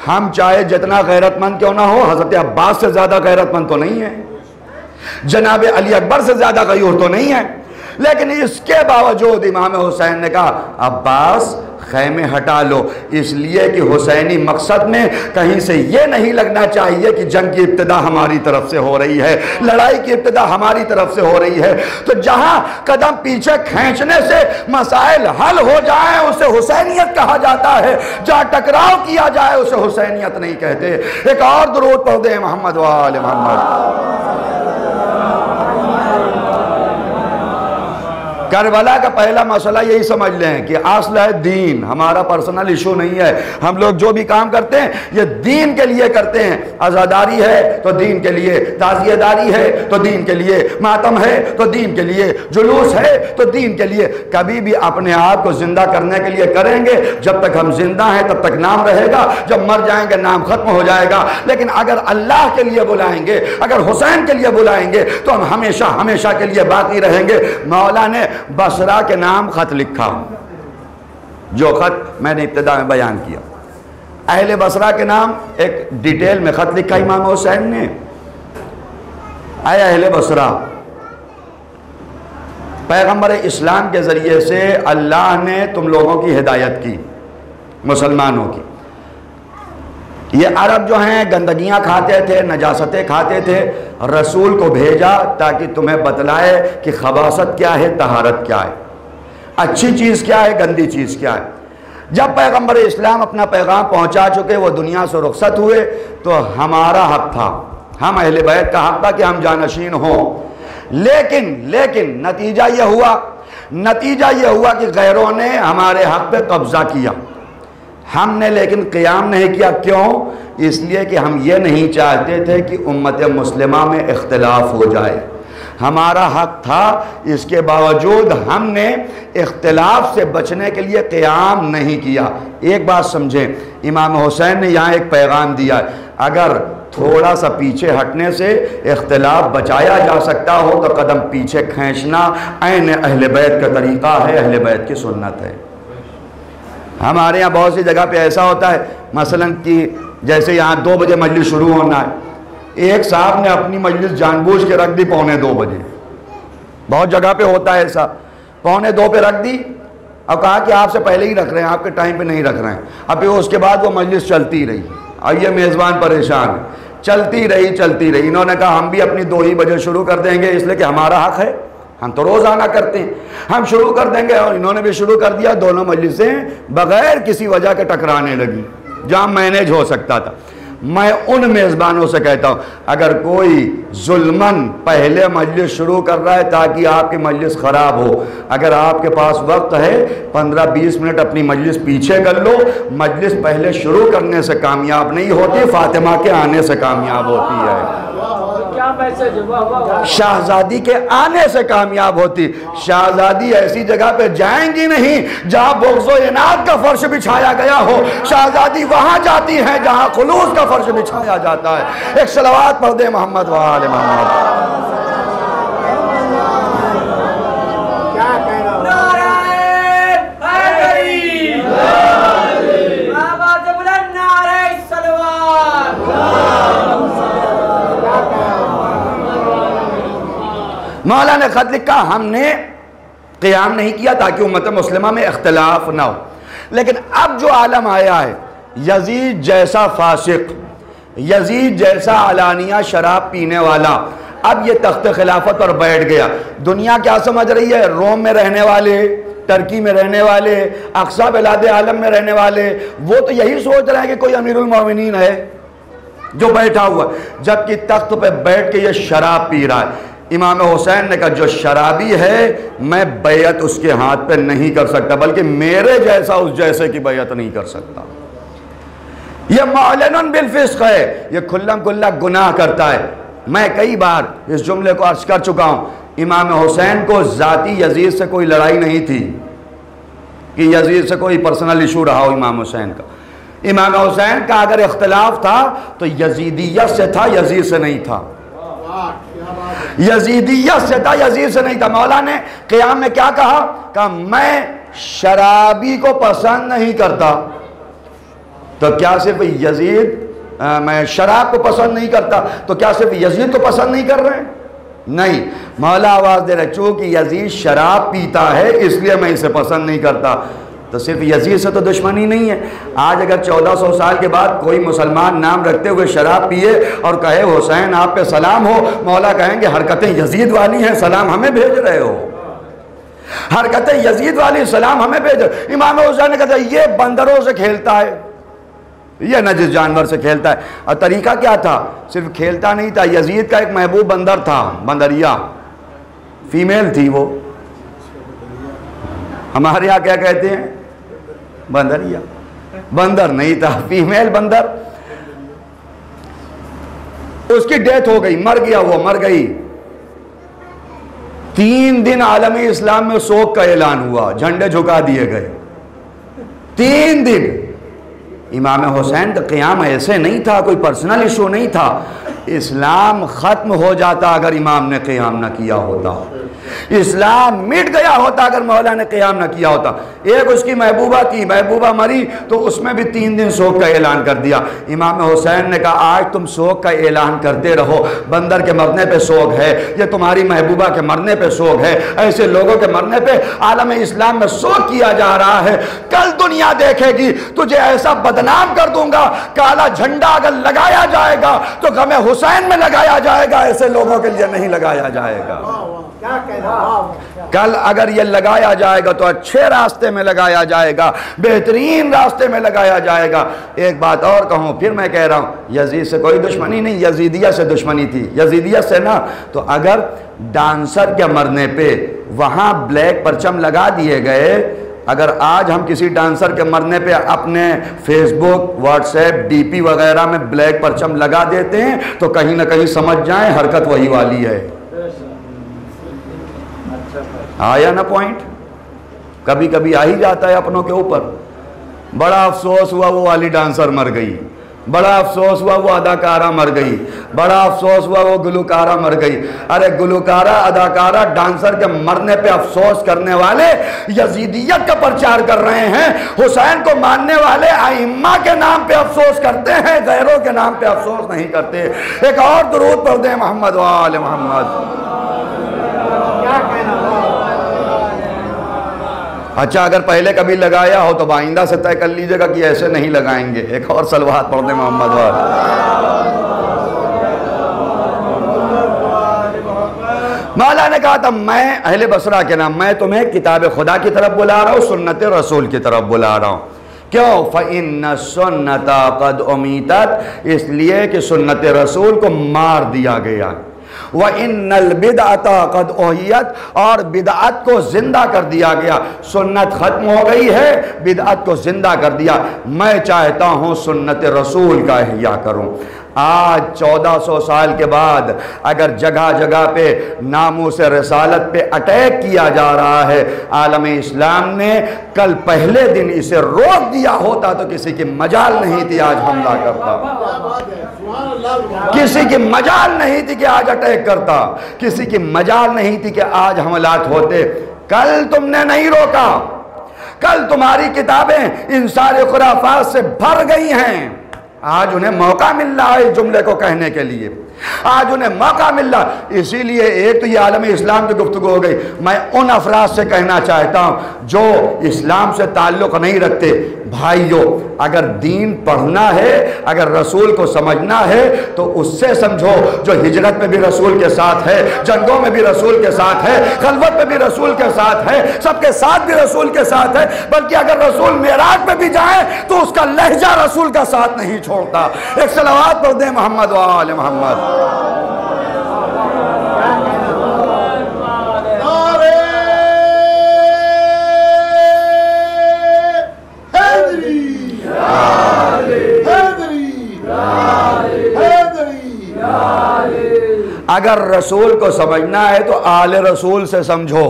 हम चाहे जितना गैरतमंद क्यों ना हो, हज़रत अब्बास से ज़्यादा गैरतमंद तो नहीं है, जनाब अली अकबर से ज़्यादा गयूर तो नहीं है। लेकिन इसके बावजूद इमाम हुसैन ने कहा अब्बास खैमे हटा लो, इसलिए कि हुसैनी मकसद में कहीं से ये नहीं लगना चाहिए कि जंग की इब्तिदा हमारी तरफ से हो रही है, लड़ाई की इब्तिदा हमारी तरफ से हो रही है। तो जहां कदम पीछे खींचने से मसाइल हल हो जाए उसे हुसैनियत कहा जाता है, जहां टकराव किया जाए उसे हुसैनियत नहीं कहते। एक और दुरूद पढ़ दे मोहम्मद वाले मोहम्मद। करबला का पहला मसला यही समझ लें कि असल है दीन, हमारा पर्सनल इशू नहीं है। हम लोग जो भी काम करते हैं ये दीन के लिए करते हैं। आज़ादारी है तो दीन के लिए, ताज़ियेदारी है तो दीन के लिए, मातम है तो दीन के लिए, जुलूस है तो दीन के लिए। कभी भी अपने आप को जिंदा करने के लिए करेंगे, जब तक हम जिंदा हैं तब तक नाम रहेगा, जब मर जाएंगे नाम खत्म हो जाएगा। लेकिन अगर अल्लाह के लिए बुलाएंगे, अगर हुसैन के लिए बुलाएंगे तो हम हमेशा हमेशा के लिए बाकी रहेंगे। मौला ने बसरा के नाम खत लिखा, जो खत मैंने इब्तिदा में बयान किया। अहले बसरा के नाम एक डिटेल में खत लिखा इमाम हुसैन ने। आए अहले बसरा, पैगंबर इस्लाम के ज़रिए से अल्लाह ने तुम लोगों की हिदायत की, मुसलमानों की। ये अरब जो हैं गंदगियाँ खाते थे, नजासतें खाते थे, रसूल को भेजा ताकि तुम्हें बतलाए कि खबासत क्या है, तहारत क्या है, अच्छी चीज़ क्या है, गंदी चीज़ क्या है। जब पैगंबर इस्लाम अपना पैगाम पहुंचा चुके, वो दुनिया से रुखसत हुए, तो हमारा हक था, हम अहले बैत का हक था कि हम जानशीन हों। लेकिन नतीजा ये हुआ कि गैरों ने हमारे हक पे कब्ज़ा किया। हमने लेकिन क़याम नहीं किया। क्यों? इसलिए कि हम ये नहीं चाहते थे कि उम्मत मुस्लिमा में इख्तिलाफ हो जाए। हमारा हक था, इसके बावजूद हमने इख्तिलाफ से बचने के लिए क़याम नहीं किया। एक बात समझें, इमाम हुसैन ने यहाँ एक पैगाम दिया है, अगर थोड़ा सा पीछे हटने से इख्तिलाफ बचाया जा सकता हो तो कदम पीछे खींचना ऐन अहले बैत का तरीक़ा है, अहले बैत की सुन्नत है। हमारे यहाँ बहुत सी जगह पे ऐसा होता है, मसलन कि जैसे यहाँ 2 बजे मजलिस शुरू होना है, एक साहब ने अपनी मजलिस जानबूझ के रख दी 1:45 बजे। बहुत जगह पे होता है ऐसा, 1:45 पे रख दी और कहा कि आपसे पहले ही रख रहे हैं, आपके टाइम पे नहीं रख रहे हैं। अब फिर उसके बाद वो मजलिस चलती रही और ये मेज़बान परेशान है, चलती रही। इन्होंने कहा हम भी अपनी 2 ही बजे शुरू कर देंगे, इसलिए कि हमारा हक है, हम तो रोज़ाना करते हैं, हम शुरू कर देंगे। और इन्होंने भी शुरू कर दिया। दोनों मजलिसें बग़ैर किसी वजह के टकराने लगी, जहाँ मैनेज हो सकता था। मैं उन मेज़बानों से कहता हूँ, अगर कोई जुल्मन पहले मजलिस शुरू कर रहा है ताकि आपकी मजलिस ख़राब हो, अगर आपके पास वक्त है 15-20 मिनट अपनी मजलिस पीछे कर लो। मजलिस पहले शुरू करने से कामयाब नहीं होती, फ़ातिमा के आने से कामयाब होती है। शहजादी के आने से कामयाब होती। शहजादी ऐसी जगह पे जाएंगी नहीं जहां बुग़्ज़ व इनाद का फर्श बिछाया गया हो, शहजादी वहां जाती है जहां खुलूस का फर्श बिछाया जाता है। एक सलवात पढ़ दे मोहम्मद वाले मोहम्मद। मौला ने ख़त लिखा, हमने क़याम नहीं किया ताकि उम्मत मुस्लिमा में इख्तिलाफ ना हो। लेकिन अब जो आलम आया है, यजीद जैसा फासिक, यजीद जैसा अलानिया शराब पीने वाला अब ये तख्त खिलाफत पर बैठ गया। दुनिया क्या समझ रही है? रोम में रहने वाले, टर्की में रहने वाले, अक्सा बिलाद आलम में रहने वाले, वो तो यही सोच रहे हैं कि कोई अमीरुल मोमिनीन है जो बैठा हुआ, जबकि तख्त पे बैठ के ये शराब पी रहा है। इमाम हुसैन ने कहा जो शराबी है मैं बैयत उसके हाथ पे नहीं कर सकता, बल्कि मेरे जैसा उस जैसे की बैयत नहीं कर सकता। यह मुअल्लिनुन बिल फिस्क है, यह खुल्लम खुल्ला गुनाह करता है। मैं कई बार इस जुमले को अर्ज कर चुका हूं, इमाम हुसैन को जाती यजीद से कोई लड़ाई नहीं थी कि यजीद से कोई पर्सनल इशू रहा हो इमाम हुसैन का। इमाम हुसैन का अगर इख्तिलाफ था तो यजीदियत से था, यजीद से नहीं था। यजीदियत से था, यजीद से नहीं था। मौला ने क़याम में क्या कहा? कहा मैं शराबी को पसंद नहीं करता। तो क्या सिर्फ यजीद, मैं शराब को पसंद नहीं करता, तो क्या सिर्फ यजीद को पसंद नहीं कर रहे हैं? नहीं, मौला आवाज दे रहे चूंकि यजीद शराब पीता है इसलिए मैं इसे पसंद नहीं करता। तो सिर्फ यजीद से तो दुश्मनी नहीं है। आज अगर 1400 साल के बाद कोई मुसलमान नाम रखते हुए शराब पिए और कहे हुसैन आप पे सलाम हो, मौला कहेंगे हरकतें यजीद वाली हैं, सलाम हमें भेज रहे हो, हरकतें यजीद वाली, सलाम हमें भेज रहे हो। इमाम हुसैन ने कहा ये बंदरों से खेलता है, यह नजिस जानवर से खेलता है। और तरीका क्या था? सिर्फ खेलता नहीं था, यजीद का एक महबूब बंदर था, बंदरिया, फीमेल थी वो, हमारे यहाँ क्या कहते हैं? बंदरिया। बंदर नहीं था, फीमेल बंदर। उसकी डेथ हो गई, मर गया, वो मर गई। 3 दिन आलमी इस्लाम में शोक का ऐलान हुआ, झंडे झुका दिए गए। 3 दिन। इमाम हुसैन का क़याम ऐसे नहीं था, कोई पर्सनल इशू नहीं था। इस्लाम ख़त्म हो जाता अगर इमाम ने क़याम न किया होता, इस्लाम मिट गया होता अगर मौला ने क़याम न किया होता। एक उसकी महबूबा थी, महबूबा मरी तो उसमें भी 3 दिन शोक का ऐलान कर दिया। इमाम हुसैन ने कहा आज तुम शोक का ऐलान करते रहो, बंदर के मरने पे शोक है, ये तुम्हारी महबूबा के मरने पे शोक है, ऐसे लोगों के मरने पे आलम इस्लाम में शोक किया जा रहा है। कल दुनिया देखेगी, तुझे ऐसा बदनाम कर दूंगा, काला झंडा अगर लगाया जाएगा तो गमे हुसैन में लगाया जाएगा, ऐसे लोगों के लिए नहीं लगाया जाएगा। कल अगर ये लगाया जाएगा तो अच्छे रास्ते में लगाया जाएगा, बेहतरीन रास्ते में लगाया जाएगा। एक बात और कहूं, फिर मैं कह रहा हूं, यजीद से कोई दुश्मनी नहीं, यजीदियत से दुश्मनी थी। यजीदियत से ना, तो अगर डांसर के मरने पे वहां ब्लैक परचम लगा दिए गए, अगर आज हम किसी डांसर के मरने पे अपने फेसबुक, व्हाट्सएप, डीपी वगैरह में ब्लैक परचम लगा देते हैं तो कहीं ना कहीं समझ जाएं हरकत वही वाली है। आया ना पॉइंट? कभी कभी आ ही जाता है अपनों के ऊपर। बड़ा अफसोस हुआ वो वाली डांसर मर गई, बड़ा अफसोस हुआ वो अदाकारा मर गई, बड़ा अफसोस हुआ वो गुलकारा मर गई। अरे गुलकारा, अदाकारा, डांसर के मरने पे अफसोस करने वाले यजीदियत का प्रचार कर रहे हैं, हुसैन को मानने वाले आइम्मा के नाम पे अफसोस करते हैं, गैरों के नाम पे अफसोस नहीं करते। एक और दुरूद पढ़ दें मोहम्मद वाले मोहम्मद। अच्छा, अगर पहले कभी लगाया हो तो आइंदा से तय कर लीजिएगा कि ऐसे नहीं लगाएंगे। एक और सलवात पढ़ दें मोहम्मद वाले। मौला ने कहा था मैं अहले बसरा के नाम, मैं तुम्हें किताब खुदा की तरफ बुला रहा हूँ, सुन्नत रसूल की तरफ बुला रहा हूँ। क्यों? फ़इन्न सुन्नता क़द उमीतत, इसलिए कि सुन्नत रसूल को मार दिया गया। व इन्नल बिदअता क़द उहियत, और बिदअत को जिंदा कर दिया गया। सुन्नत खत्म हो गई है, बिदअत को जिंदा कर दिया। मैं चाहता हूँ सुन्नत रसूल का इह्या करूँ। आज 1400 साल के बाद अगर जगह जगह पे नामूस रिसालत पे अटैक किया जा रहा है, आलम इस्लाम ने कल पहले दिन इसे रोक दिया होता तो किसी की मजाल नहीं थी आज हमला करता, किसी की मजाल नहीं थी कि आज अटैक करता, किसी की मजाल नहीं थी कि आज हमलात होते। कल तुमने नहीं रोका, कल तुम्हारी किताबें इन सारे खुराफात से भर गई हैं। आज उन्हें मौका मिल रहा है इस जुमले को कहने के लिए। आज उन्हें मौका मिल रहा। इसीलिए एक तो ये आलम इस्लाम की गुफ्तगू हो गई। मैं उन अफराद से कहना चाहता हूँ जो इस्लाम से ताल्लुक़ नहीं रखते, भाइयों अगर दीन पढ़ना है, अगर रसूल को समझना है तो उससे समझो जो हिजरत में भी रसूल के साथ है, जंगों में भी रसूल के साथ है, खलवत में भी रसूल के साथ है, सबके साथ भी रसूल के साथ है। बल्कि अगर रसूल मेराज में भी जाए तो उसका लहजा रसूल का साथ नहीं छोड़ता। एक सलावत पढ़ दे मोहम्मद व आले मोहम्मद। अगर रसूल को समझना है तो आले रसूल से समझो,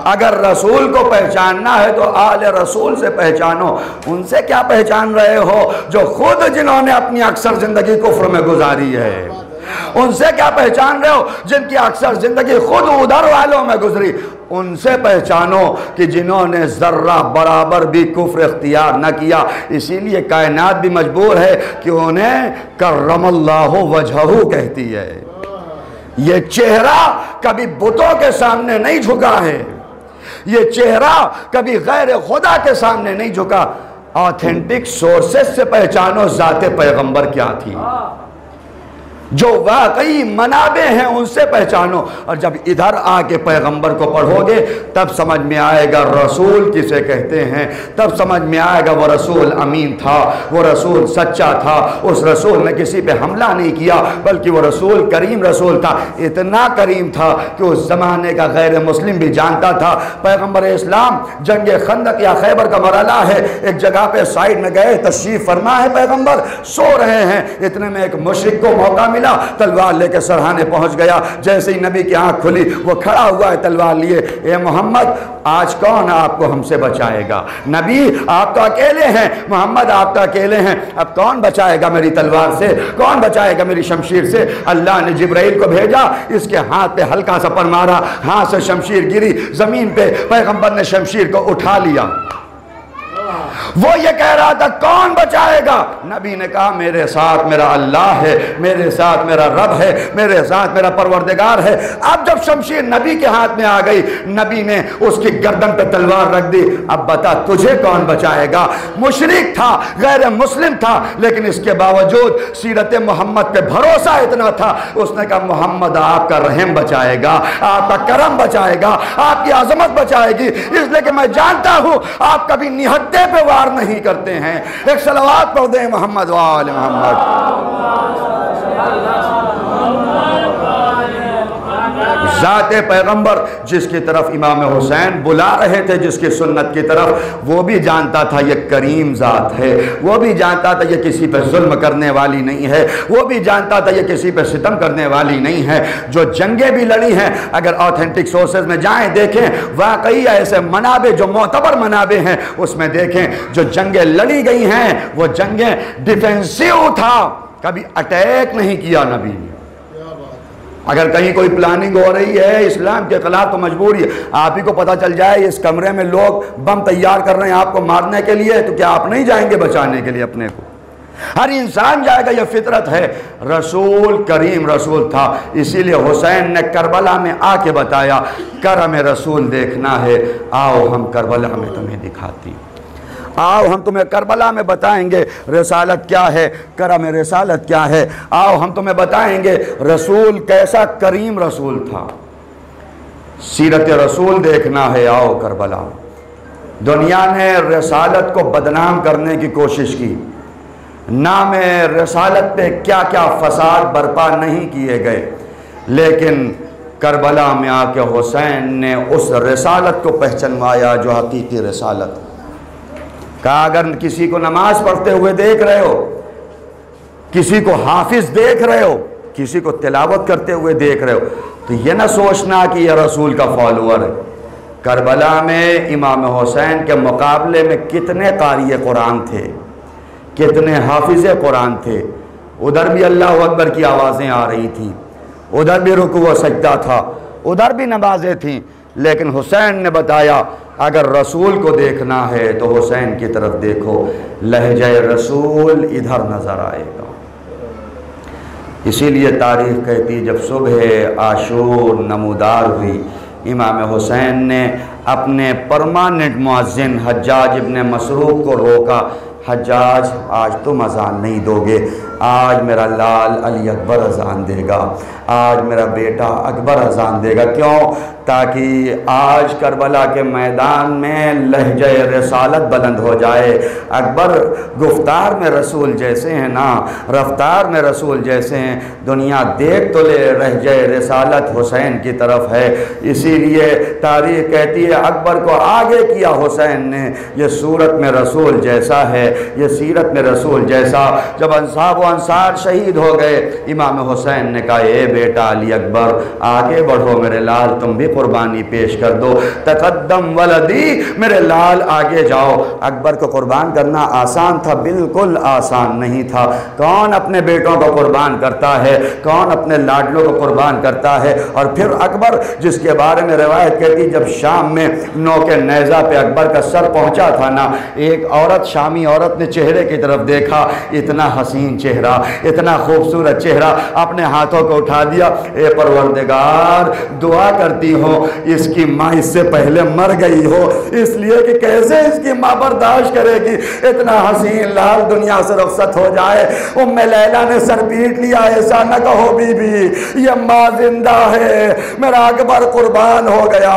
अगर रसूल को पहचानना है तो आले रसूल से पहचानो। उनसे क्या पहचान रहे हो जो खुद जिन्होंने अपनी अक्सर जिंदगी कुफ्र में गुजारी है? उनसे क्या पहचान रहे हो जिनकी अक्सर जिंदगी खुद उधर वालों में गुजरी? उनसे पहचानो कि जिन्होंने जर्रा बराबर भी कुफ्र इख्तियार न किया। इसीलिए कायनात भी मजबूर है कि उन्हें करमल्लाहु वजहहू कहती है। ये चेहरा कभी बुतों के सामने नहीं झुका है, ये चेहरा कभी गैर खुदा के सामने नहीं झुका। ऑथेंटिक सोर्सेस से पहचानो जाते पैगंबर क्या थी, जो वाकई मनाबे हैं उनसे पहचानो। और जब इधर आके पैगंबर को पढ़ोगे तब समझ में आएगा रसूल किसे कहते हैं, तब समझ में आएगा वो रसूल अमीन था, वो रसूल सच्चा था, उस रसूल ने किसी पे हमला नहीं किया बल्कि वो रसूल करीम रसूल था। इतना करीम था कि उस ज़माने का गैर मुस्लिम भी जानता था। पैगंबर इस्लाम जंग खंदक या खैबर का मरला है, एक जगह पे साइड में गए, तशरीफ फरमा है पैगंबर, सो रहे हैं। इतने में एक मुशरिक को मौका मिला, तलवार लेकर सरहाने पहुंच गया। जैसे ही नबी की आंख खुली वो खड़ा हुआ है तलवार लिए। ए मोहम्मद आज कौन आपको हमसे बचाएगा? नबी आप तो अकेले हैं, मोहम्मद आप तो अकेले हैं, अब कौन बचाएगा मेरी तलवार से, कौन बचाएगा मेरी शमशीर से? अल्लाह ने जिब्राइल को भेजा, इसके हाथ पे हल्का सा पर मारा, हाथ से शमशीर गिरी जमीन पे, पैगंबर ने शमशीर को उठा लिया। वो ये कह रहा था कौन बचाएगा? नबी ने कहा मेरे साथ मेरा अल्लाह है, मेरे साथ मेरा रब है, मेरे साथ मेरा परवरदिगार है। अब जब शमशीर नबी के हाथ में आ गई, नबी ने उसकी गर्दन पे तलवार रख दी। अब बता तुझे कौन बचाएगा? मुशरिक था, गैर मुस्लिम था, लेकिन इसके बावजूद सीरत मोहम्मद पे भरोसा इतना था, उसने कहा मोहम्मद आपका रहम बचाएगा, आपका करम बचाएगा, आपकी अजमत बचाएगी, इसलिए कि मैं जानता हूं आप कभी निहत्ते पे वार नहीं करते हैं। एक सलावत पढ़ दें मोहम्मद वाले मोहम्मद। ज़ाते पैगंबर जिसकी तरफ इमाम हुसैन बुला रहे थे, जिसकी सुन्नत की तरफ, वो भी जानता था ये करीम ज़ात है, वो भी जानता था ये किसी पे जुल्म करने वाली नहीं है, वो भी जानता था ये किसी पे सितम करने वाली नहीं है। जो जंगें भी लड़ी हैं, अगर ऑथेंटिक सोर्सेज में जाएं देखें, वाकई ऐसे मनाबे जो मोतबर मनाबे हैं उसमें देखें, जो जंगें लड़ी गई हैं वो जंगें डिफेंसिव था, कभी अटैक नहीं किया नबी ने। अगर कहीं कोई प्लानिंग हो रही है इस्लाम के खिलाफ तो मजबूरी है, आप ही को पता चल जाए इस कमरे में लोग बम तैयार कर रहे हैं आपको मारने के लिए, तो क्या आप नहीं जाएंगे बचाने के लिए अपने को? हर इंसान जाएगा, यह फितरत है। रसूल करीम रसूल था, इसीलिए हुसैन ने करबला में आके बताया करम रसूल देखना है, आओ हम करबला में तुम्हें दिखाती, आओ हम तुम्हें करबला में बताएंगे रिसालत क्या है, करम रिसालत क्या है, आओ हम तुम्हें बताएंगे रसूल कैसा करीम रसूल था। सीरत रसूल देखना है, आओ करबला। दुनिया ने रिसालत को बदनाम करने की कोशिश की, नाम रिसालत पे क्या क्या फसाद बर्पा नहीं किए गए, लेकिन करबला में आके हुसैन ने उस रिसालत को पहचानवाया जो हकीकी रिसालत। कहा अगर किसी को नमाज पढ़ते हुए देख रहे हो, किसी को हाफिज देख रहे हो, किसी को तिलावत करते हुए देख रहे हो, तो ये ना सोचना कि यह रसूल का फॉलोअर है। करबला में इमाम हुसैन के मुकाबले में कितने कारी कुरान थे, कितने हाफिज कुरान थे। उधर भी अल्लाह अकबर की आवाज़ें आ रही थी, उधर भी रुकू व सजदा था, उधर भी नमाजें थीं, लेकिन हुसैन ने बताया अगर रसूल को देखना है तो हुसैन की तरफ देखो, लहजा रसूल इधर नज़र आएगा। इसीलिए तारीख़ कहती जब सुबह आशूर नमूदार हुई, इमाम हुसैन ने अपने परमानेंट मुअज्जिन हज्जाज इब्ने मसरूक़ को रोका, हज्जाज आज तुम अज़ान नहीं दोगे, आज मेरा लाल अली अकबर अज़ान देगा, आज मेरा बेटा अकबर अज़ान देगा। क्यों? ताकि आज करबला के मैदान में लहजे रसालत बुलंद हो जाए। अकबर गुफ्तार में रसूल जैसे हैं ना, रफ्तार में रसूल जैसे हैं। दुनिया देख तो ले, लहजे रसालत हुसैन की तरफ है। इसीलिए तारीख़ कहती है अकबर को आगे किया हुसैन ने। ये सूरत में रसूल जैसा है, ये सीरत में रसूल जैसा। जब अंसार शहीद हो गए, इमाम हुसैन ने कहा ए बेटा अली अकबर आगे बढ़ो मेरे लाल, तुम भी कुर्बानी पेश कर दो। तकद्दम वलदी, मेरे लाल आगे जाओ। अकबर को कुर्बान करना आसान था? बिल्कुल आसान नहीं था। कौन अपने बेटों को कुर्बान करता है, कौन अपने लाडलों को कुर्बान करता है? और फिर अकबर, जिसके बारे में रिवायत कहती जब शाम में नौके नेज़ा पे अकबर का सर पहुंचा था ना, एक औरत, शामी औरत ने चेहरे की तरफ देखा, इतना हसीन चेहरा, इतना खूबसूरत चेहरा, अपने हाथों को उठा दिया, ए परवरदिगार दुआ करती हो इसकी माँ इससे पहले मर गई हो, इसलिए कि कैसे इसकी माँ बर्दाश्त करेगी इतना हसीन लाल दुनिया से रुखसत हो जाए। उम्मे लैला ने सर पीट लिया, ऐसा न कहो बीबी, ये माँ जिंदा है, मेरा अकबर कुर्बान हो गया।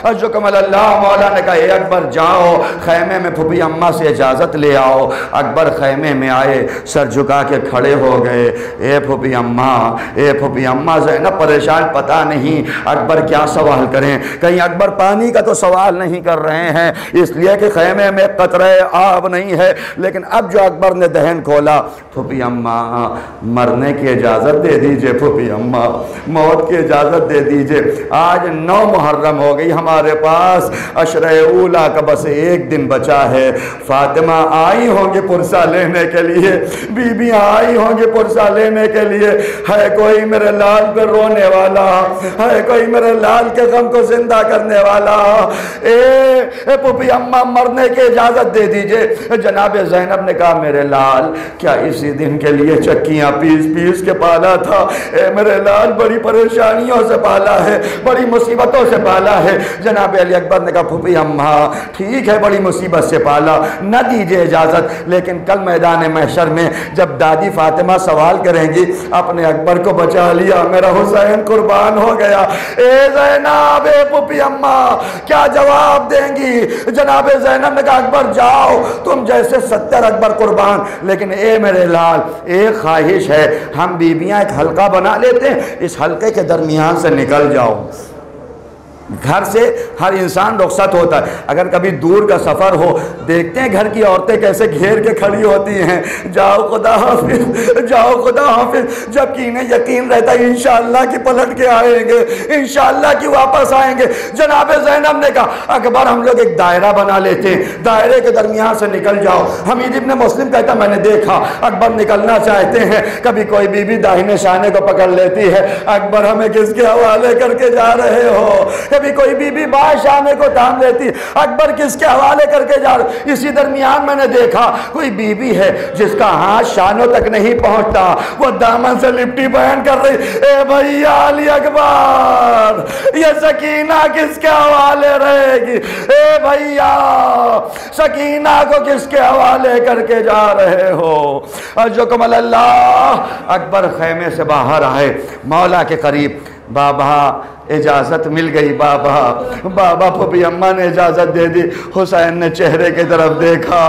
अजुकमल अल्लाह मौला ने कहा अकबर जाओ खैमे में फूफी अम्मा से इजाज़त ले आओ। अकबर खैमे में आए, सर झुका के खड़े हो गए। ए फूफी अम्मा, ए फूफी अम्मा ज़ैनब परेशान, पता नहीं अकबर क्या सवाल करें, कहीं अकबर पानी का तो सवाल नहीं कर रहे हैं, इसलिए कि खैमे में कतरे आब नहीं है। लेकिन अब जो अकबर ने दहन खोला, फूफी अम्मा मरने की इजाज़त दे दीजिए, फूफी अम्मा मौत की इजाज़त दे दीजिए। आज 9 मुहर्रम हो गई, हमारे पास अशरे ऊला का बस एक दिन बचा है। फातिमा आई होंगी पुरसा लेने के लिए, बीबियाँ आई होंगी पुरसा लेने के लिए। है कोई मेरे लाल पे रोने वाला, है कोई मेरे लाल के गम को जिंदा करने वाला? ए पुपी अम्मा मरने की इजाज़त दे दीजिए। जनाब ज़ैनब ने कहा मेरे लाल क्या इसी दिन के लिए चक्कियाँ पीस पीस के पाला था? ए मेरे लाल बड़ी परेशानियों से पाला है, बड़ी मुसीबतों से पाला है। जनाब अली अकबर ने कहा फूफी अम्मा ठीक है बड़ी मुसीबत से पाला, न दीजिए इजाज़त, लेकिन कल मैदान महशर में जब दादी फातिमा सवाल करेंगी अपने अकबर को बचा लिया, मेरा हुसैन कुर्बान हो गया, ए ज़ैनब, ए फूफी अम्मा क्या जवाब देंगी? जनाब ज़ैनब ने कहा अकबर जाओ, तुम जैसे 70 अकबर कुर्बान, लेकिन ए मेरे लाल एक ख्वाहिश है, हम बीबियाँ एक हल्का बना लेते हैं, इस हल्के के दरमियान से निकल जाओ। घर से हर इंसान रुखसत होता है, अगर कभी दूर का सफ़र हो, देखते हैं घर की औरतें कैसे घेर के खड़ी होती हैं, जाओ खुदा हाफिज, जाओ खुदा हाफिज, जबकि इन्हें यकीन रहता है इंशाअल्लाह कि पलट के आएंगे, इंशाअल्लाह कि वापस आएंगे। जनाब ज़ैनब ने कहा अकबर हम लोग एक दायरा बना लेते हैं, दायरे के दरमियान से निकल जाओ। हमीद इब्ने मुस्लिम कहता मैंने देखा अकबर निकलना चाहते हैं, कभी कोई बीबी दाहिने शाने को पकड़ लेती है, अकबर हमें किसके हवाले करके जा रहे हो? कभी कोई बीबी बाएं शाने को थाम लेती, अकबर किसके हवाले करके जा रहे? इसी दरमियान मैंने देखा कोई बीबी है जिसका हाथ शानों तक नहीं पहुंचता, वो दामन से लिपटी बयान कर रही, ए भैया अली अकबर ये सकीना किसके हवाले रहेगी? ए भैया सकीना को किसके हवाले करके जा रहे हो? अजुकमल अल्लाह। अकबर खैमे से बाहर आए, मौला के करीब, बाबा इजाज़त मिल गई, बाबा फूफी अम्मा ने इजाज़त दे दी। हुसैन ने चेहरे की तरफ देखा,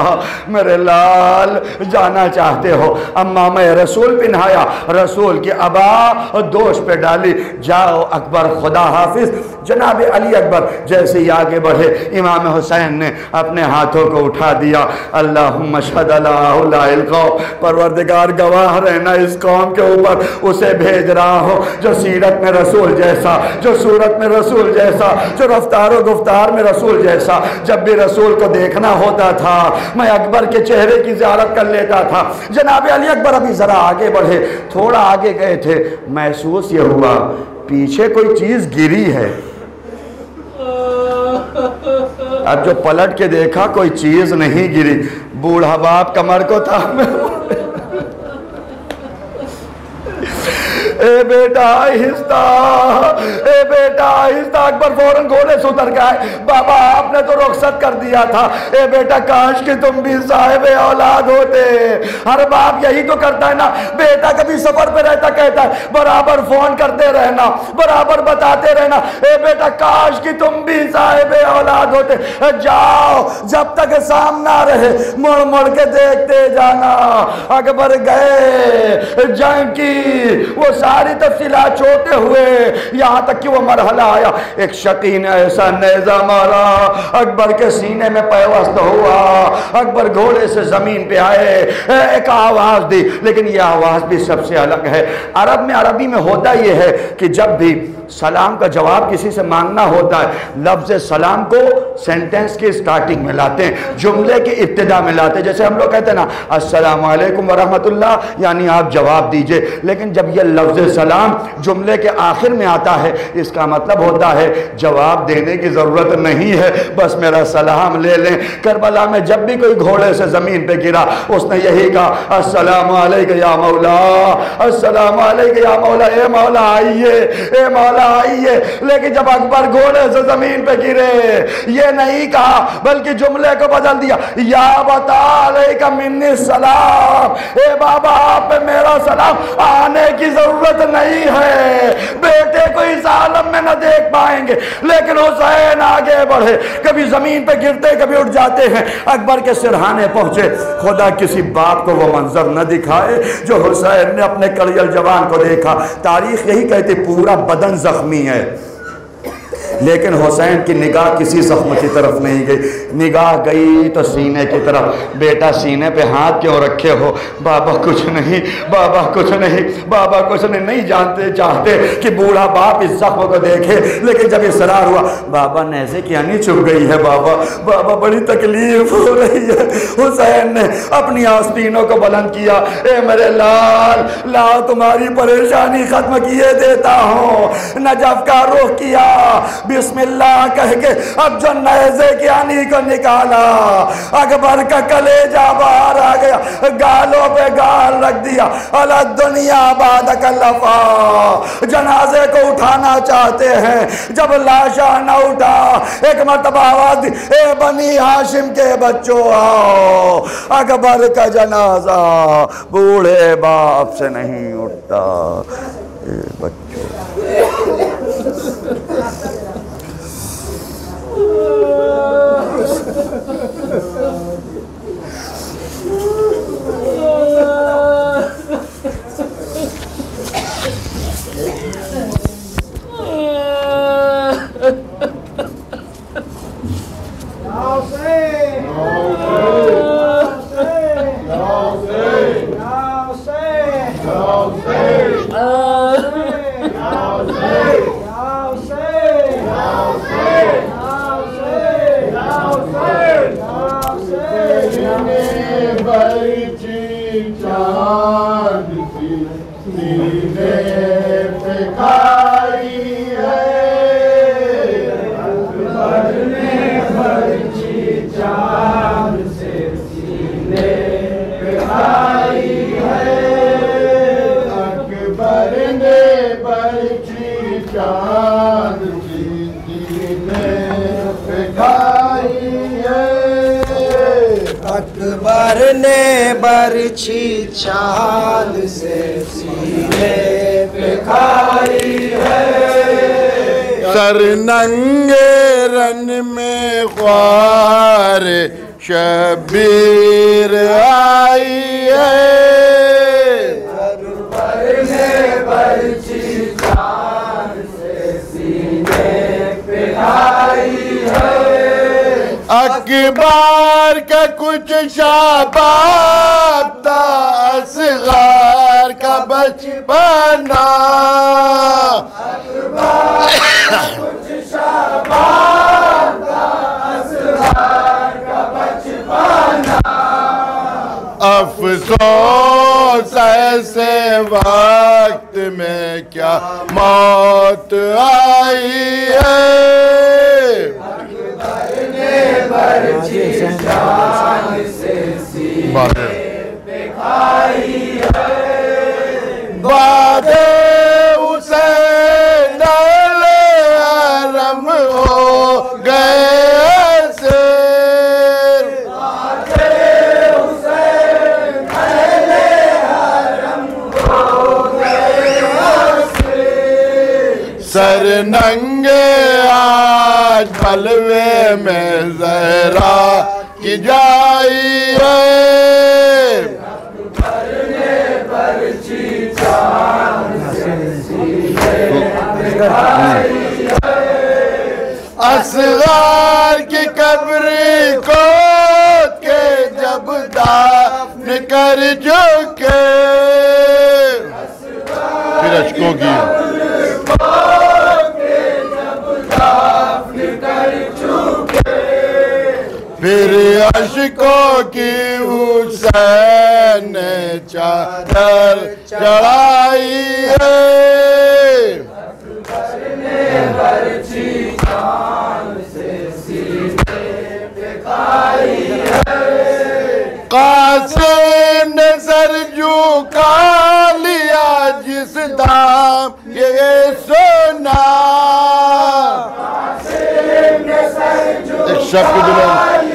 मेरे लाल जाना चाहते हो? अम्मा मैं रसूल पिन्हाया, रसूल की अबा और दोष पे डाली, जाओ अकबर खुदा हाफिज। जनाब अली अकबर जैसे ही आगे बढ़े, इमाम हुसैन ने अपने हाथों को उठा दिया, अल्लाहुम्मा शहद अला हाउलाइल कौम, परवरदिगार गवाह रहना इस कौम के ऊपर उसे भेज रहा हो जो सीरत में रसूल जैसा, जो सूरत में रसूल जैसा, जो रफ्तार और गुफ्तार में रसूल जैसा। जब भी रसूल को देखना होता था मैं अकबर के चेहरे की ज़ियारत कर लेता था। जनाब अली अकबर अभी ज़रा आगे बढ़े, थोड़ा आगे गए थे, महसूस ये हुआ पीछे कोई चीज़ गिरी है। अब जो पलट के देखा कोई चीज़ नहीं गिरी, बूढ़ा बाप कमर को था ए बेटा आहिस्ता, ए बेटा आहिस्ता। अकबर फौरन घोड़े से उतर गया, बाबा आपने तो रुखसत कर दिया था। ए बेटा काश कि तुम भी साहिब औलाद होते। हर बाप यही तो करता है ना, बेटा कभी सफर पे रहता कहता है बराबर फोन करते रहना, बराबर बताते रहना, ए बेटा काश कि तुम भी साहिब औलाद होते। जाओ जब तक सामना रहे मुड़ मुड़ के देखते जाना। अकबर गए, जंग की वो सारी तफसीलात छोड़ते हुए यहां तक कि वो मरहला आया, एक शकी ने ऐसा नेजा मारा, अकबर के सीने में पैवस्त हुआ। अकबर घोड़े से जमीन पे आए, एक आवाज दी, लेकिन यह आवाज भी सबसे अलग है। अरबी में होता यह है कि जब भी सलाम का जवाब किसी से मांगना होता है, लफ्ज़ सलाम को सेंटेंस की स्टार्टिंग में लाते हैं, जुमले की इब्तिदा में लाते हैं। जैसे हम लोग कहते हैं ना अस्सलाम वालेकुम वरहमतुल्लाह, यानी आप जवाब दीजिए। लेकिन जब यह लफ्ज़ सलाम जुमले के आखिर में आता है, इसका मतलब होता है जवाब देने की ज़रूरत नहीं है, बस मेरा सलाम ले लें। करबला में जब भी कोई घोड़े से ज़मीन पे गिरा, उसने यही कहा अस्सलाम वालेकुम या मौला, अस्सलाम वालेकुम या मौला, ए मौला आइए, ए मौला आइए। लेकिन जब अकबर घोड़े से जमीन पे गिरे, ये नहीं कहा बल्कि जुमले को बदल दिया, या बता मिन्नी सलाम, ए बाबा आप पे मेरा सलाम, आने की जरूरत नहीं है। बेटे को इस आलम में न देख पाएंगे, लेकिन हुसैन आगे बढ़े, कभी जमीन पे गिरते कभी उठ जाते हैं। अकबर के सिरहाने पहुंचे, खुदा किसी बाप को वो मंजर न दिखाए जो हुसैन ने अपने कड़ियल जवान को देखा। तारीख यही कहती पूरा बदन जख्मी है, लेकिन हुसैन की निगाह किसी जख्म की तरफ नहीं गई। निगाह गई तो सीने की तरफ। बेटा सीने पे हाथ क्यों रखे हो? बाबा कुछ नहीं, बाबा कुछ नहीं, बाबा कुछ नहीं। नहीं जानते चाहते कि बूढ़ा बाप इस जख्म को देखे, लेकिन जब इसरार हुआ, बाबा नेज़े की यानी चुभ गई है, बाबा बाबा बड़ी तकलीफ हो रही है। हुसैन ने अपनी आस्तीनों को बुलंद किया, ए मेरे लाल, लाओ तुम्हारी परेशानी खत्म किए देता हूँ। नजफ का रुख किया, बिस्मिल्लाह कह के अब जो नेज़े की यानी को निकाला, अकबर का कलेजा बाहर आ गया, गालों पे गाल रख दिया। अला दुनिया बाद कल्लफा, जनाजे को उठाना चाहते हैं, जब लाशा न उठा, एक मरतबा आवाज दी, ए बनी हाशिम के बच्चों आओ। अकबर का जनाजा बूढ़े बाप से नहीं उठता, बच्चों। अकबर ने बरछी चांद से सीने पे खाई है, सर नंगे रन में ख्वार शबीर आई है। अकबर ने बरछी चांद से सीने पे खाई है, अकबर का कुछ शाबाब था, असग़र का बचपना। अकबर का कुछ शाबाब था, असग़र का बचपना। अफसोस ऐसे वक्त में क्या मौत आई है। बरछी चांद से सीने पे खाई है, बादे सर नंगे आज बलवे में जहरा की जाई है। असगार की कब्री को के जब दाफन कर चुके, फिर अशकों की फिर अशकों की हुसैन ने चादर चढ़ाई है। कासिम ने सर झुका लिया जिस दाम ये सोना, एक शब्द दुल्हन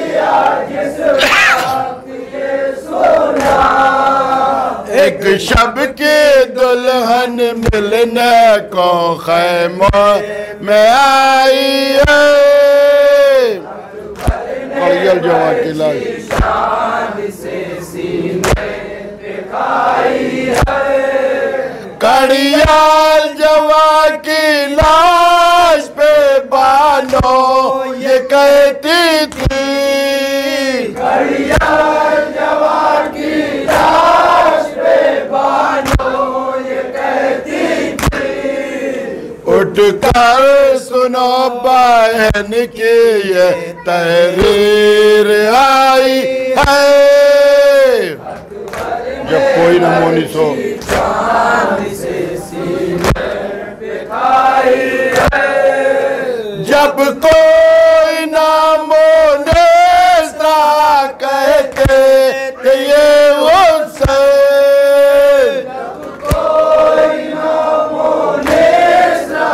एक शब के दुल्हन मिलने को खैमा में आई है। कड़ियल जवा की लाश कड़ियाल जवा की लाश पे बानो ये कहती थी, कड़ियाल जवा की लाश पे बानो ये कहती थी। उठकर सुनो बहन की ये तहरीर आई है। जब कोई न मोनी सो जब कोई ना मोनेसा कहते कि ये वो से, कोई ना मोनेसा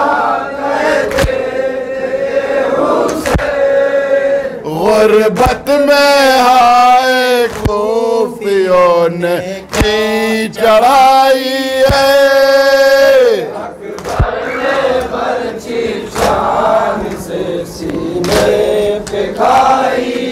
कहते गुर्बत में हाय खूफियों ने की चढ़ाई है। शान से सीने पे खाई